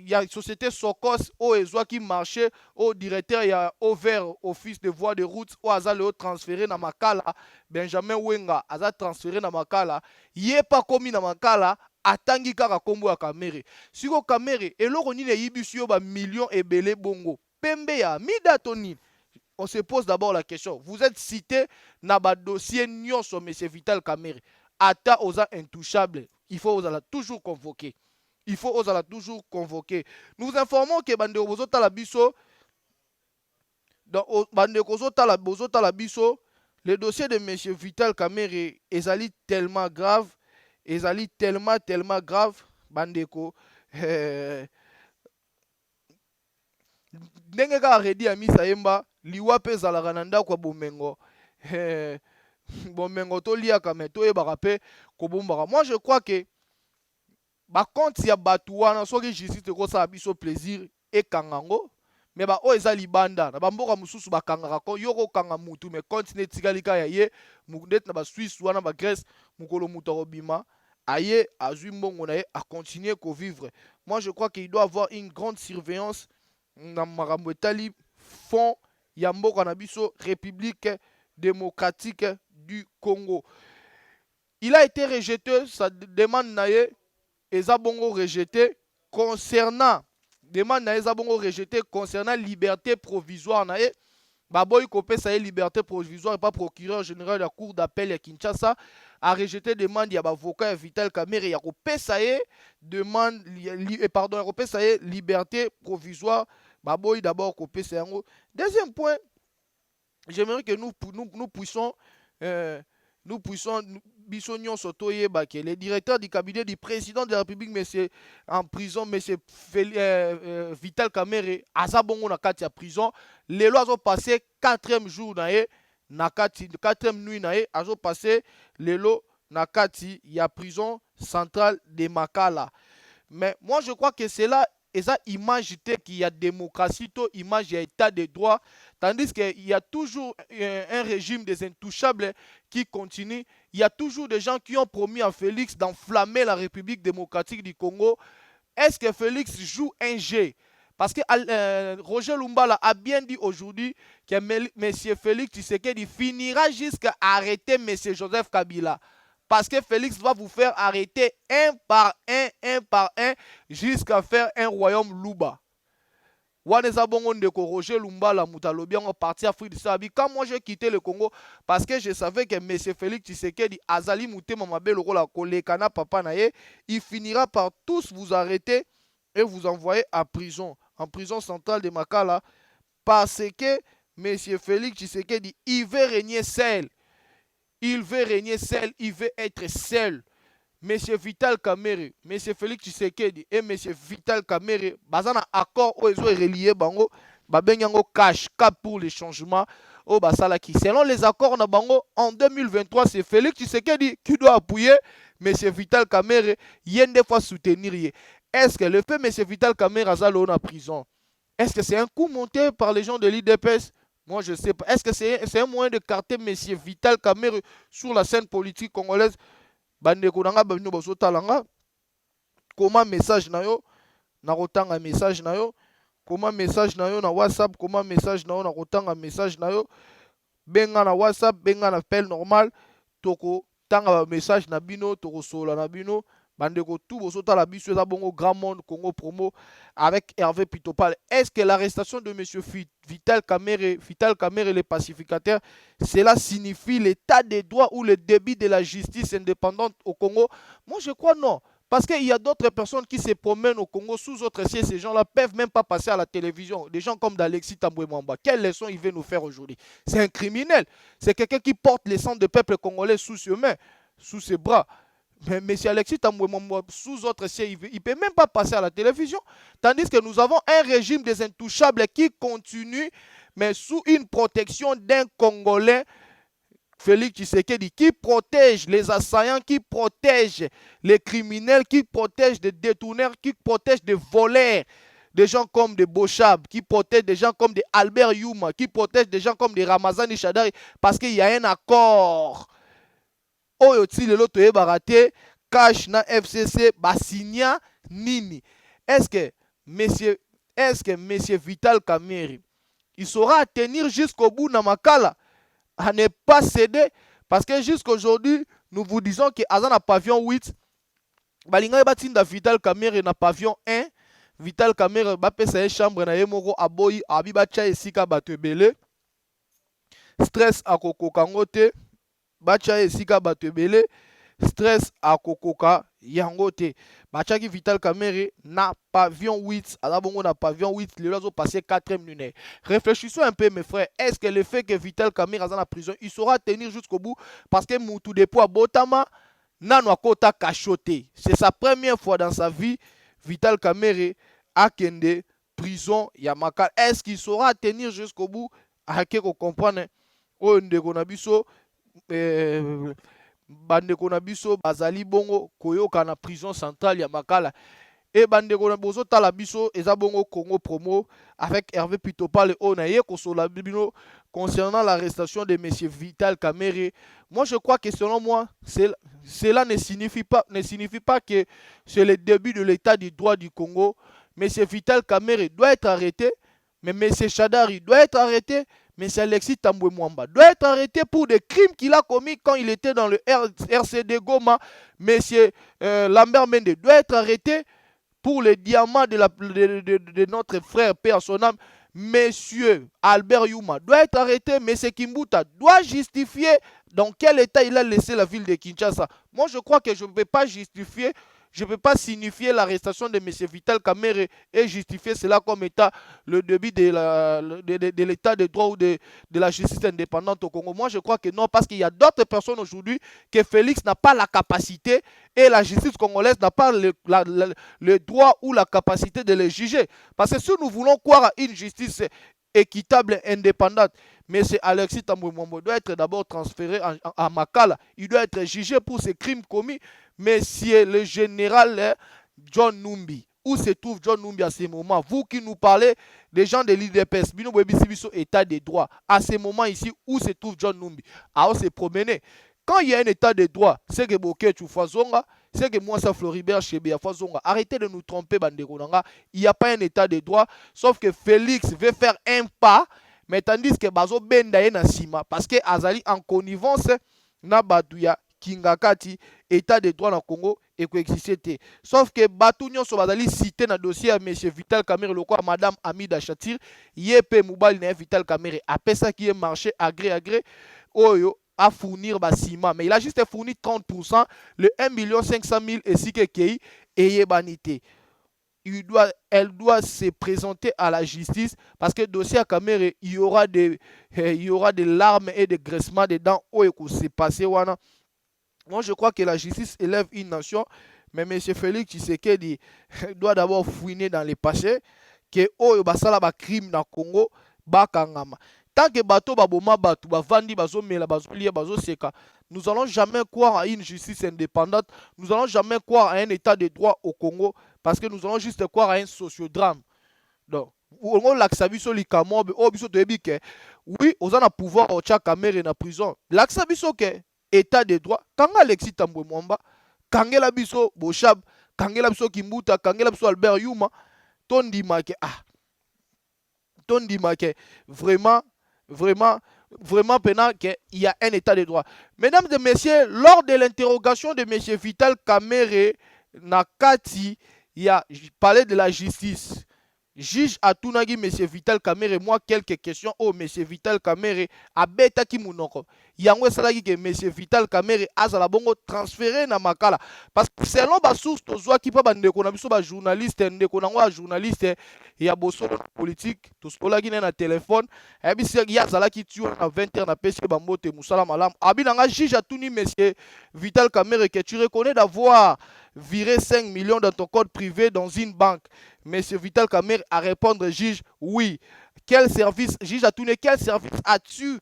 y a société Sokos au Ezwa qui marchait au directeur, il y a ouvert office de voie de route au Azale transféré na Makala, Benjamin Wenga aza transféré na Makala, yé pas commis na Makala, atangi kaka kombo ya Kamerhe. Siko Kamerhe, eloko nini yibisu yo ba millions et belé bongo. Pembe ya mida toni. On se pose d'abord la question. Vous êtes cité na ba dossier nyonso monsieur Vital Kamerhe. Ata oza intouchable. Il faut oza toujours convoquer. Il faut oser toujours convoquer. Nous vous informons que Bandeko Bozota la biso, le dossier de M. Vital Kamerhe est tellement grave, tellement grave, Bandeko. Ndenge ka redi ami sayemba liwa pe zalaka na ndako bomengo. Bomengo to lia kameto e barape ko bombaka. Moi je crois que ba compte ya batuana soki justice ko sa biso plaisir e kangango mais ba o eza libanda na bamboka mususu bakangaka ko yoko kanga mutu mais continue tikalika ya ye mudet na ba Suisse wana ba Grèce mukolo mutu robima aye azui mbongo na ye a continuer ko vivre. Moi je crois qu'il doit avoir une grande surveillance na makambo etali fond ya mboka na biso République démocratique du Congo. Il a été rejeté sa demande na ye Ezabongo rejeté concernant demande na Ezabongo rejeté concernant liberté provisoire na e baboy kopé ça liberté provisoire et pas procureur général de la cour d'appel à Kinshasa a rejeté demande ya avocat Vital Kamerhe ya kopé ça demande pardon ya kopé ça liberté provisoire baboy d'abord kopé ça yango. Deuxième point, j'aimerais que nous puissions Bissognon Sotoye Baké, le directeur du cabinet du président de la République, monsieur en prison, monsieur Vital Kamerhe, Azabongo na kati ya prison. Les lois ont passé 4e jour na kati 4e nuit na azo passé les lois na kati ya prison centrale de Makala. Mais moi je crois que c'est là et ça image qu'il y a démocratie, image il y a état de droit, tandis qu'il y a toujours un régime des intouchables qui continue. Il y a toujours des gens qui ont promis à Félix d'enflammer la République démocratique du Congo. Est-ce que Félix joue un jeu? Parce que Roger Lumbala a bien dit aujourd'hui que M. Félix Tshisekedi finira jusqu'à arrêter M. Joseph Kabila. Parce que Félix va vous faire arrêter un par un, jusqu'à faire un royaume Luba. Waneza bongo ndeko Roger Lumbala mutalobi en parti Afrique du Sud. Quand moi j'ai quitté le Congo, parce que je savais que M. Félix Tshisekedi azali mutema mabe loko la kolekana papa naye, il finira par tous vous arrêter et vous envoyer à prison. en prison centrale de Makala parce que M. Félix Tshisekedi, il veut régner seul. Il veut régner seul, il veut être seul. M. Vital Kamerhe, M. Félix Tshisekedi et M. Vital Kamerhe, bazana accord où ils ont relié bango, babenyango cash cap pour les changements au basalaki. Selon les accords na bango en 2023, c'est Félix Tshisekedi qui doit appuyer M. Vital Kamerhe, yende fois soutenir. Est-ce que le fait M. Vital Kamerhe azalo en prison, est-ce que c'est un coup monté par les gens de l'IDPS? Moi je sais pas. Est-ce que c'est un moyen de carter M. Vital Kamerhe sur la scène politique congolaise? Bandeko nanga babino baso talanga comment message na yo na kotanga message na yo, comment message na yo na WhatsApp, comment message na yo na kotanga message na yo, benga na WhatsApp, benga na appel normal, toko tanga ba message na bino, toko sola na bino. Bandeko tout boso tala biso za bongo Grand Monde Congo Promo avec Hervé Pitopal. Est-ce que l'arrestation de M. Vital Kamerhe, le pacificateur, cela signifie l'état des droits ou le début de la justice indépendante au Congo? Moi je crois non. Parce qu'il y a d'autres personnes qui se promènent au Congo sous autres cieux. Ces gens-là ne peuvent même pas passer à la télévision. Des gens comme Alexis Tambwe Mwamba. Quelle leçon il veut nous faire aujourd'hui? C'est un criminel. C'est quelqu'un qui porte les sangs du peuple congolais sous ses mains, sous ses bras. Mais M. Alexis Tambwe Mwamba, sous autres cieux, il ne peut même pas passer à la télévision. Tandis que nous avons un régime des intouchables qui continue, mais sous une protection d'un Congolais, Félix Tshisekedi, qui protège les assaillants, qui protège les criminels, qui protège des détourneurs, qui protège des voleurs, des gens comme des Bochab, qui protège des gens comme des Albert Youma, qui protège des gens comme des Ramazani Chadari, parce qu'il y a un accord. Oyo ti lelo toye barate cash na FCC basigna nini. Est-ce que monsieur Vital Kamerhe il saura tenir jusqu'au bout na Makala, à ne pas céder, parce que jusqu'aujourd'hui nous vous disons que Azana pavillon 8 balinga batinda Vital Kamerhe na pavillon 1. Vital Kamerhe ba pesa chambre na yemoko aboyi abiba cha esika bato ebele stress akokoka ngote bacha esika bato ebele stress akokoka yango te. Bachaki Vital Kamerhe na pavillon 8, bongo na pavillon 8, les autres ont passé 4e lunaire. Réfléchissons un peu mes frères, est-ce que le fait que Vital Kamerhe est dans la prison, il saura tenir jusqu'au bout? Parce que Moutou Depo à Botama nano akota cachoté. C'est sa première fois dans sa vie, Vital Kamerhe a kende prison Yamakal. Est-ce qu'il saura tenir jusqu'au bout? À qui qu'on comprenne o ndeko na biso bandeko na biso bazali bongo koyoka na prison centrale ya Makala. Et bandeko na bozo tala biso eza bongo Congo Promo avec Hervé Pitopal on a ye kosola bino concernant l'arrestation de monsieur Vital Kamerhe. Moi je crois que selon moi cela ne signifie pas que c'est le début de l'état du droit du Congo. Monsieur Vital Kamerhe doit être arrêté, mais monsieur Chadari doit être arrêté. M. Alexis Tambwe Mwamba doit être arrêté pour des crimes qu'il a commis quand il était dans le RCD Goma. M. Lambert Mende doit être arrêté pour les diamants de notre frère Père son âme. M. Albert Youma doit être arrêté. M. Kimbuta doit justifier dans quel état il a laissé la ville de Kinshasa. Moi, je crois que je ne peux pas justifier. Je ne peux pas signifier l'arrestation de M. Vital Kamerhe et justifier cela comme état le début de l'état de droit ou de la justice indépendante au Congo. Moi, je crois que non, parce qu'il y a d'autres personnes aujourd'hui que Félix n'a pas la capacité et la justice congolaise n'a pas le droit ou la capacité de les juger. Parce que si nous voulons croire à une justice équitable et indépendante, mais c'est Alexis Tambwe Mwamba doit être d'abord transféré à Makala. Il doit être jugé pour ses crimes commis. Monsieur le général John Numbi, où se trouve John Numbi à ce moment? Vous qui nous parlez des gens de l'IDPS, Bino Bebisibiso état de droit, à ce moment ici, où se trouve John Numbi? À on s'est promené. Quand il y a un état de droit, c'est que Boké Tchoufazonga, c'est que moi ça Floribert Chébé Fazonga. Arrêtez de nous tromper, Bandekonanga. Il n'y a pas un état de droit, sauf que Félix veut faire un pas, mais tandis que Bazo Bendaye na Sima, parce que Azali en connivence na Badouya Kingakati, état de droit dans le Congo et coexisté. Sauf que Batouignon Sobazali cité dans le dossier à M. Vital Kamerhe, le quoi Madame Amida Chatir, Yépe Moubal n'a Vital Kamerhe, après ça qui est marché agré, Oyo à fournir Basima, mais il a juste fourni 30%, le 1 500 000 et si que Kei et Yebanité. elle doit se présenter à la justice parce que dossier à Kamere, il y aura des larmes et des graissements dedans. Oh, et s'est passé, wana. Moi, je crois que la justice élève une nation, mais M. Félix Tshisekedi doit d'abord fouiner dans les passés que oh, basala ba crime na Congo, bakangama. Tant que bateau baboma batou, bavandi bazomela bazolia bazoseka, nous allons jamais croire à une justice indépendante, nous allons jamais croire à un état de droit au Congo parce que nous allons juste croire à un sociodrame. Donc, on l'accès biso likamobe, oh biso toyebi ke oui, on a pouvoir au tcha Kamere na prison. L'accès biso ke état de droit, kanga Alexis Tambwe Mwamba, kangela biso Boshab, kangela biso Kimbuta, kangela biso Albert Yuma, tondima ke vraiment pendant qu'il y a un état de droit. Mesdames et messieurs, lors de l'interrogation de M. Vital Kamerhe Nakati, il y a parlé de la justice. Juge Atunagi, M. Vital Kamerhe, moi quelques questions. Oh, M. Vital Kamerhe, abeta ki munoko. Yangwe salagi que M. Vital Kamerhe azala bongo transféré na makala. Parce que selon ba source tozwa ki pa bandeko na biso ba journaliste, ndeko na ngwa journaliste ya bosolo politique, tosolagi na téléphone, et bisi ya zalaki tu na 20h na pesi ba mbote musala malam. Abi nanga juge Atuni M. Vital Kamerhe que tu reconnais d'avoir viré 5 millions dans ton compte privé dans une banque. Monsieur Vital Kamerhe a répondre, juge, oui. Quel service, juge Atouné, quel service as-tu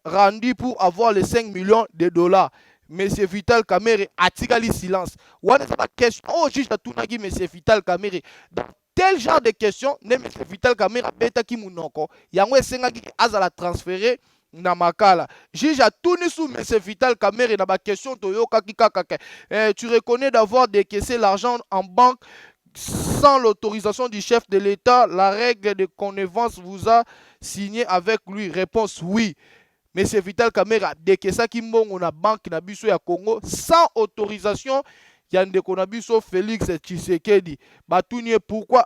rendu pour avoir les 5 millions de dollars? Monsieur Vital Kamerhe a tiré silence. What is la question? Oh, juge Atouné, Monsieur Vital Kamerhe. Dans tel genre de questions, Monsieur Vital Kamerhe a bêta ki munoko. Yangwe senga ki azala transféré na makala. Juge Atouné sous Monsieur Vital Kamerhe na ba question toyoka ki kakake. Tu reconnais d'avoir décaissé l'argent en banque sans l'autorisation du chef de l'État, la règle de connivence vous a signé avec lui. Réponse oui. M. Vital Kamerhe a décaissé kimbongo na banque na biso ya Congo sans autorisation. Yandeko na biso Félix Tshisekedi. Batounie, pourquoi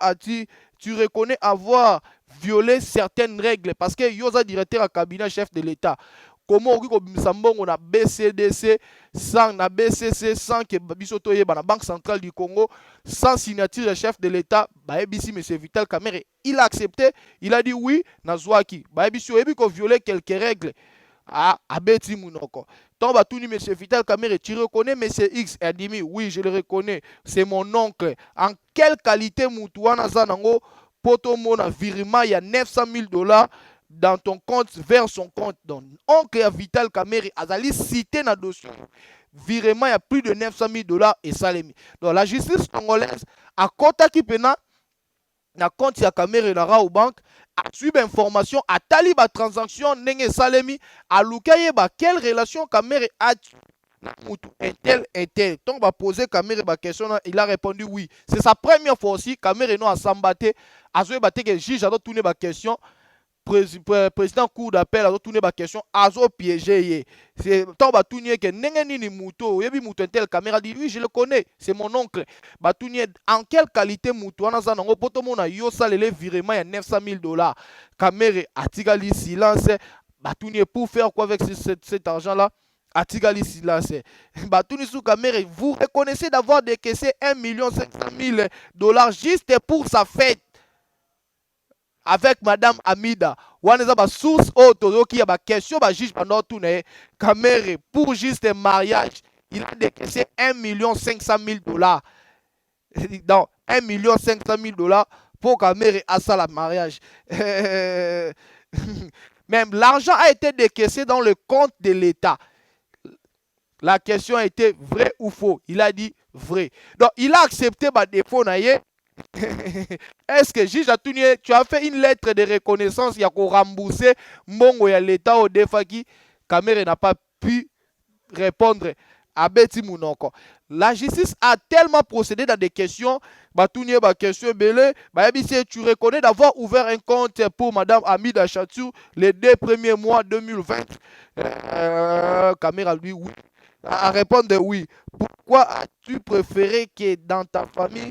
tu reconnais avoir violé certaines règles? Parce que yoza directeur à cabinet chef de l'État. Comment on a BCDC sans na BCC sans que biso toyeba na Banque centrale du Congo sans signature du chef de l'État, baebisi M. Vital Kamerhe, il a accepté, il a dit oui na zwaki. Baebisi oyebi ko violer quelques règles. Ah, abeti munoko. Tant batuni M. Vital Kamerhe, tu reconnais M. X? Elle dit oui, je le reconnais, c'est mon oncle. En quelle qualité mutuana zanango poto mona virement il y a 900 000 $ dans ton compte vers son compte. Donc, oncle Vital Kamerhe azali cité dans le dossier. Virement, il y a plus de 900 000 $ et salemi. Donc, la justice congolaise, à kota ki pena, na compte ya Kamerhe na Rao Bank, a suivi information, a tali ba transaction, nenge salemi, a lukaye ba quelle relation Kamerhe a un tel. Donc, on va poser Kamerhe ba question, il a répondu oui. C'est sa première fois aussi, Kamerhe non a sambaté, a souhaité battre que le juge a tourné ba question. Président cour d'appel a retourné ma question azo piégé c'est tant batounie que nengeni ni muto yebi muto tel caméra dit oui je le connais c'est mon oncle batounie en quelle qualité muto ana za nango poto mona yo salele virement ya 900 000 $ Kamerhe atigali silence batounie pour faire quoi avec cet argent là atigali silence batounie sous Kamerhe vous reconnaissez d'avoir décaissé 1 500 000 $ juste pour sa fête avec Madame Amida. Waneza ba source auto qui a ba question ba juge pendant tout ne Kamerhe pour juste un mariage, il a décaissé 1 500 000 $. Donc 1 500 000 $ pour Kamerhe à ça la mariage. Même l'argent a été décaissé dans le compte de l'État. La question a été vrai ou faux. Il a dit vrai. Donc il a accepté ba défaut naie. Est-ce que juge Atouné, tu as fait une lettre de reconnaissance, il y a qu'on rembourser Mongo ya l'État au Defaki? Kamerhe n'a pas pu répondre à Betty Mounoko. La justice a tellement procédé dans des questions. Batouné, question belé. Tu reconnais d'avoir ouvert un compte pour Madame Amida Chatou les 2 premiers mois 2020. Kamerhe lui oui. A répondre oui. Pourquoi as-tu préféré que dans ta famille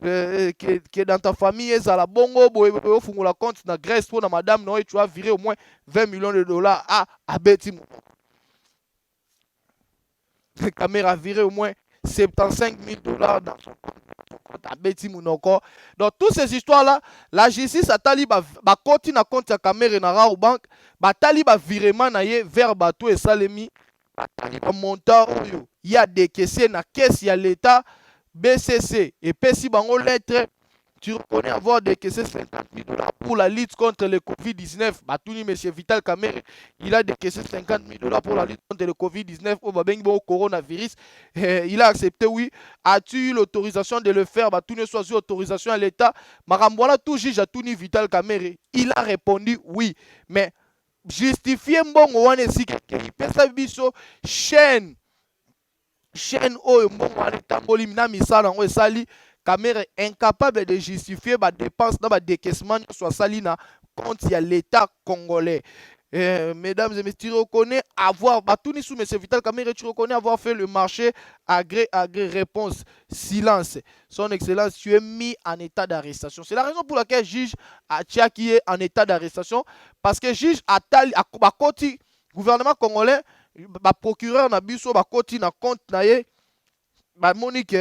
que dans ta famille, ezala bongo boye fungula compte na Grèce pour na madame Noé, tu as viré au moins 20 millions de $ à Betty. Kamerhe a viré au moins 75 000 $ dans son compte à Betty Mounoko. Donc, toutes ces histoires-là, la justice a tali ba koti na compte ya Camere na Rao Bank, ba tali ba virement na ye vers bateau et salemi, ba tali ba montant oyo. Il y a des caisses na caisse ya l'État, BCC, et puis si bango lettre, tu reconnais avoir décaissé 50 000 $ pour la lutte contre le Covid-19. Batouni, M. Vital Kamerhe, il a décaissé 50 000 $ pour la lutte contre le Covid-19 au coronavirus. Il a accepté, oui. As-tu eu l'autorisation de le faire? Batouni, soit eu autorisation à l'État. Marambola, tout juge à Touni Vital Kamerhe. Il a répondu oui. Mais justifier mbongo wane si il peut sa biso chaîne oyo mbongo wane tamboli mina misala ngo esali. Kamerhe incapable de justifier ma dépense dans ma décaissement soit salina compte à l'État congolais. Mesdames et messieurs, tu reconnais avoir, Batouni sous M. Vital Kamerhe, tu reconnais avoir fait le marché agré, réponse, silence. Son Excellence, tu es mis en état d'arrestation. C'est la raison pour laquelle le juge Atchiaki est en état d'arrestation. Parce que le juge Atali, à côté gouvernement congolais, le procureur n'a pas de côté na compte naie, Monique.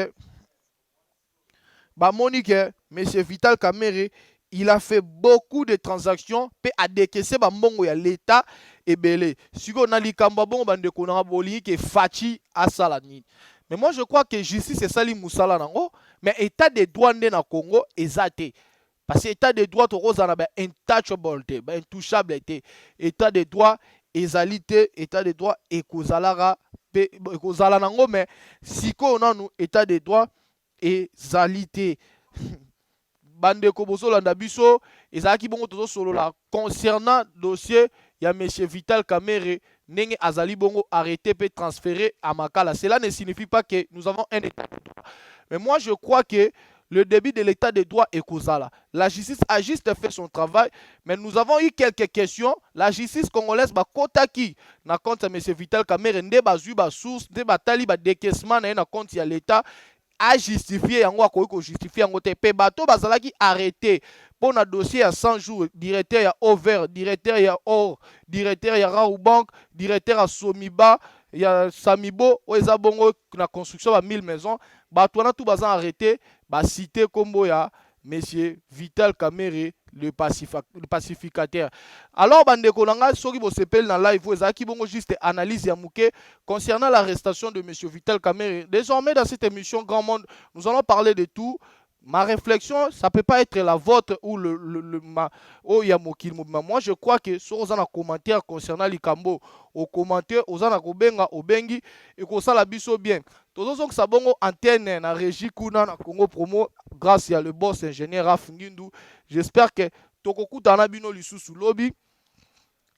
Monique, M. Vital Kamerhe, il a fait beaucoup de transactions, puis a décaissé mbongo ya l'État et belé. Si on a likamba bon bande konara boli qui fachi à salani. Mais moi je crois que justice c'est sali musala nango, mais état de droit na Congo ezate. Parce que état de droit to rozana ba intouchable, ba intouchable état de droit ezalité, état de droit ekozalara pe ekozala nango mais siko on a nous état de droit ezalité. Bande kobosolanda biso ezaki bongo tozo solola concernant dossier ya M. Vital Kamerhe nenge azali bongo arrêté peut transféré à Makala. Cela ne signifie pas que nous avons un état de droit. Mais moi je crois que le début de l'état de droit est causal. La justice a juste fait son travail, mais nous avons eu quelques questions. La justice congolaise ba kotaki na compte M. Vital Kamerhe nde bazui ba source nde batali ba décaissement na compte ya l'État a justifié yango akoki justifier yango te pe bato bazalaki arrêté pour na dossier ya 100 jours directeur ya Over, directeur ya Or, directeur ya Rao Bank, directeur ya Somiba ya Samibo oeza bongo na construction ba 1000 maisons bato wana tout bazan arrêté ba cité kombo ya Monsieur Vital Kamerhe, le pacificateur. Alors, bandeko nanga soki bo sepel na live vous ezaki bongo juste analyse ya muke concernant l'arrestation de Monsieur Vital Kamerhe. Désormais dans cette émission Grand Monde, nous allons parler de tout. Ma réflexion, ça ne peut pas être la vôtre ou moi, je crois que si vous avez un commentaire concernant l'Ikambo, au commentaire, vous avez un kobenga, au bengi, et que ça la biso bien. Tous ceux qui sont antenne na régie Kuna na Congo Promo, grâce à le boss ingénieur Raf Ngindu, j'espère que Tokoku Tanabino Lisusu Lobby.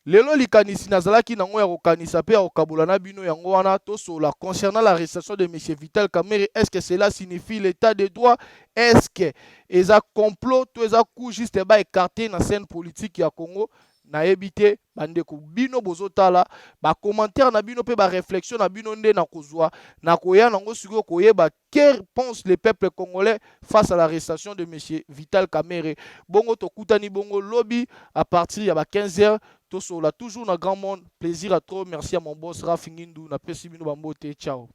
Lelo likanisi nazalaki nango ya kokanisa pe ya kokabula na bino yango wana tosola concernant l'arrestation de M. Vital Kamerhe. Est-ce que cela signifie l'état de droit? Est-ce que eza complot to eza coup juste ba écarté na scène politique ya Congo? Na ebité bandeko bino bozotala ba commentaire na bino pe ba réflexion na bino nde na kozwa na koya nango siko koyeba que pense le peuple congolais face à l'arrestation de M. Vital Kamerhe. Bongo tokutani bongo lobby à partir ya ba 15h. Tosola toujours na Grand Monde. Plaisir à trop. Merci à mon boss Raf Ngindu na pesi bino bambote. Ciao.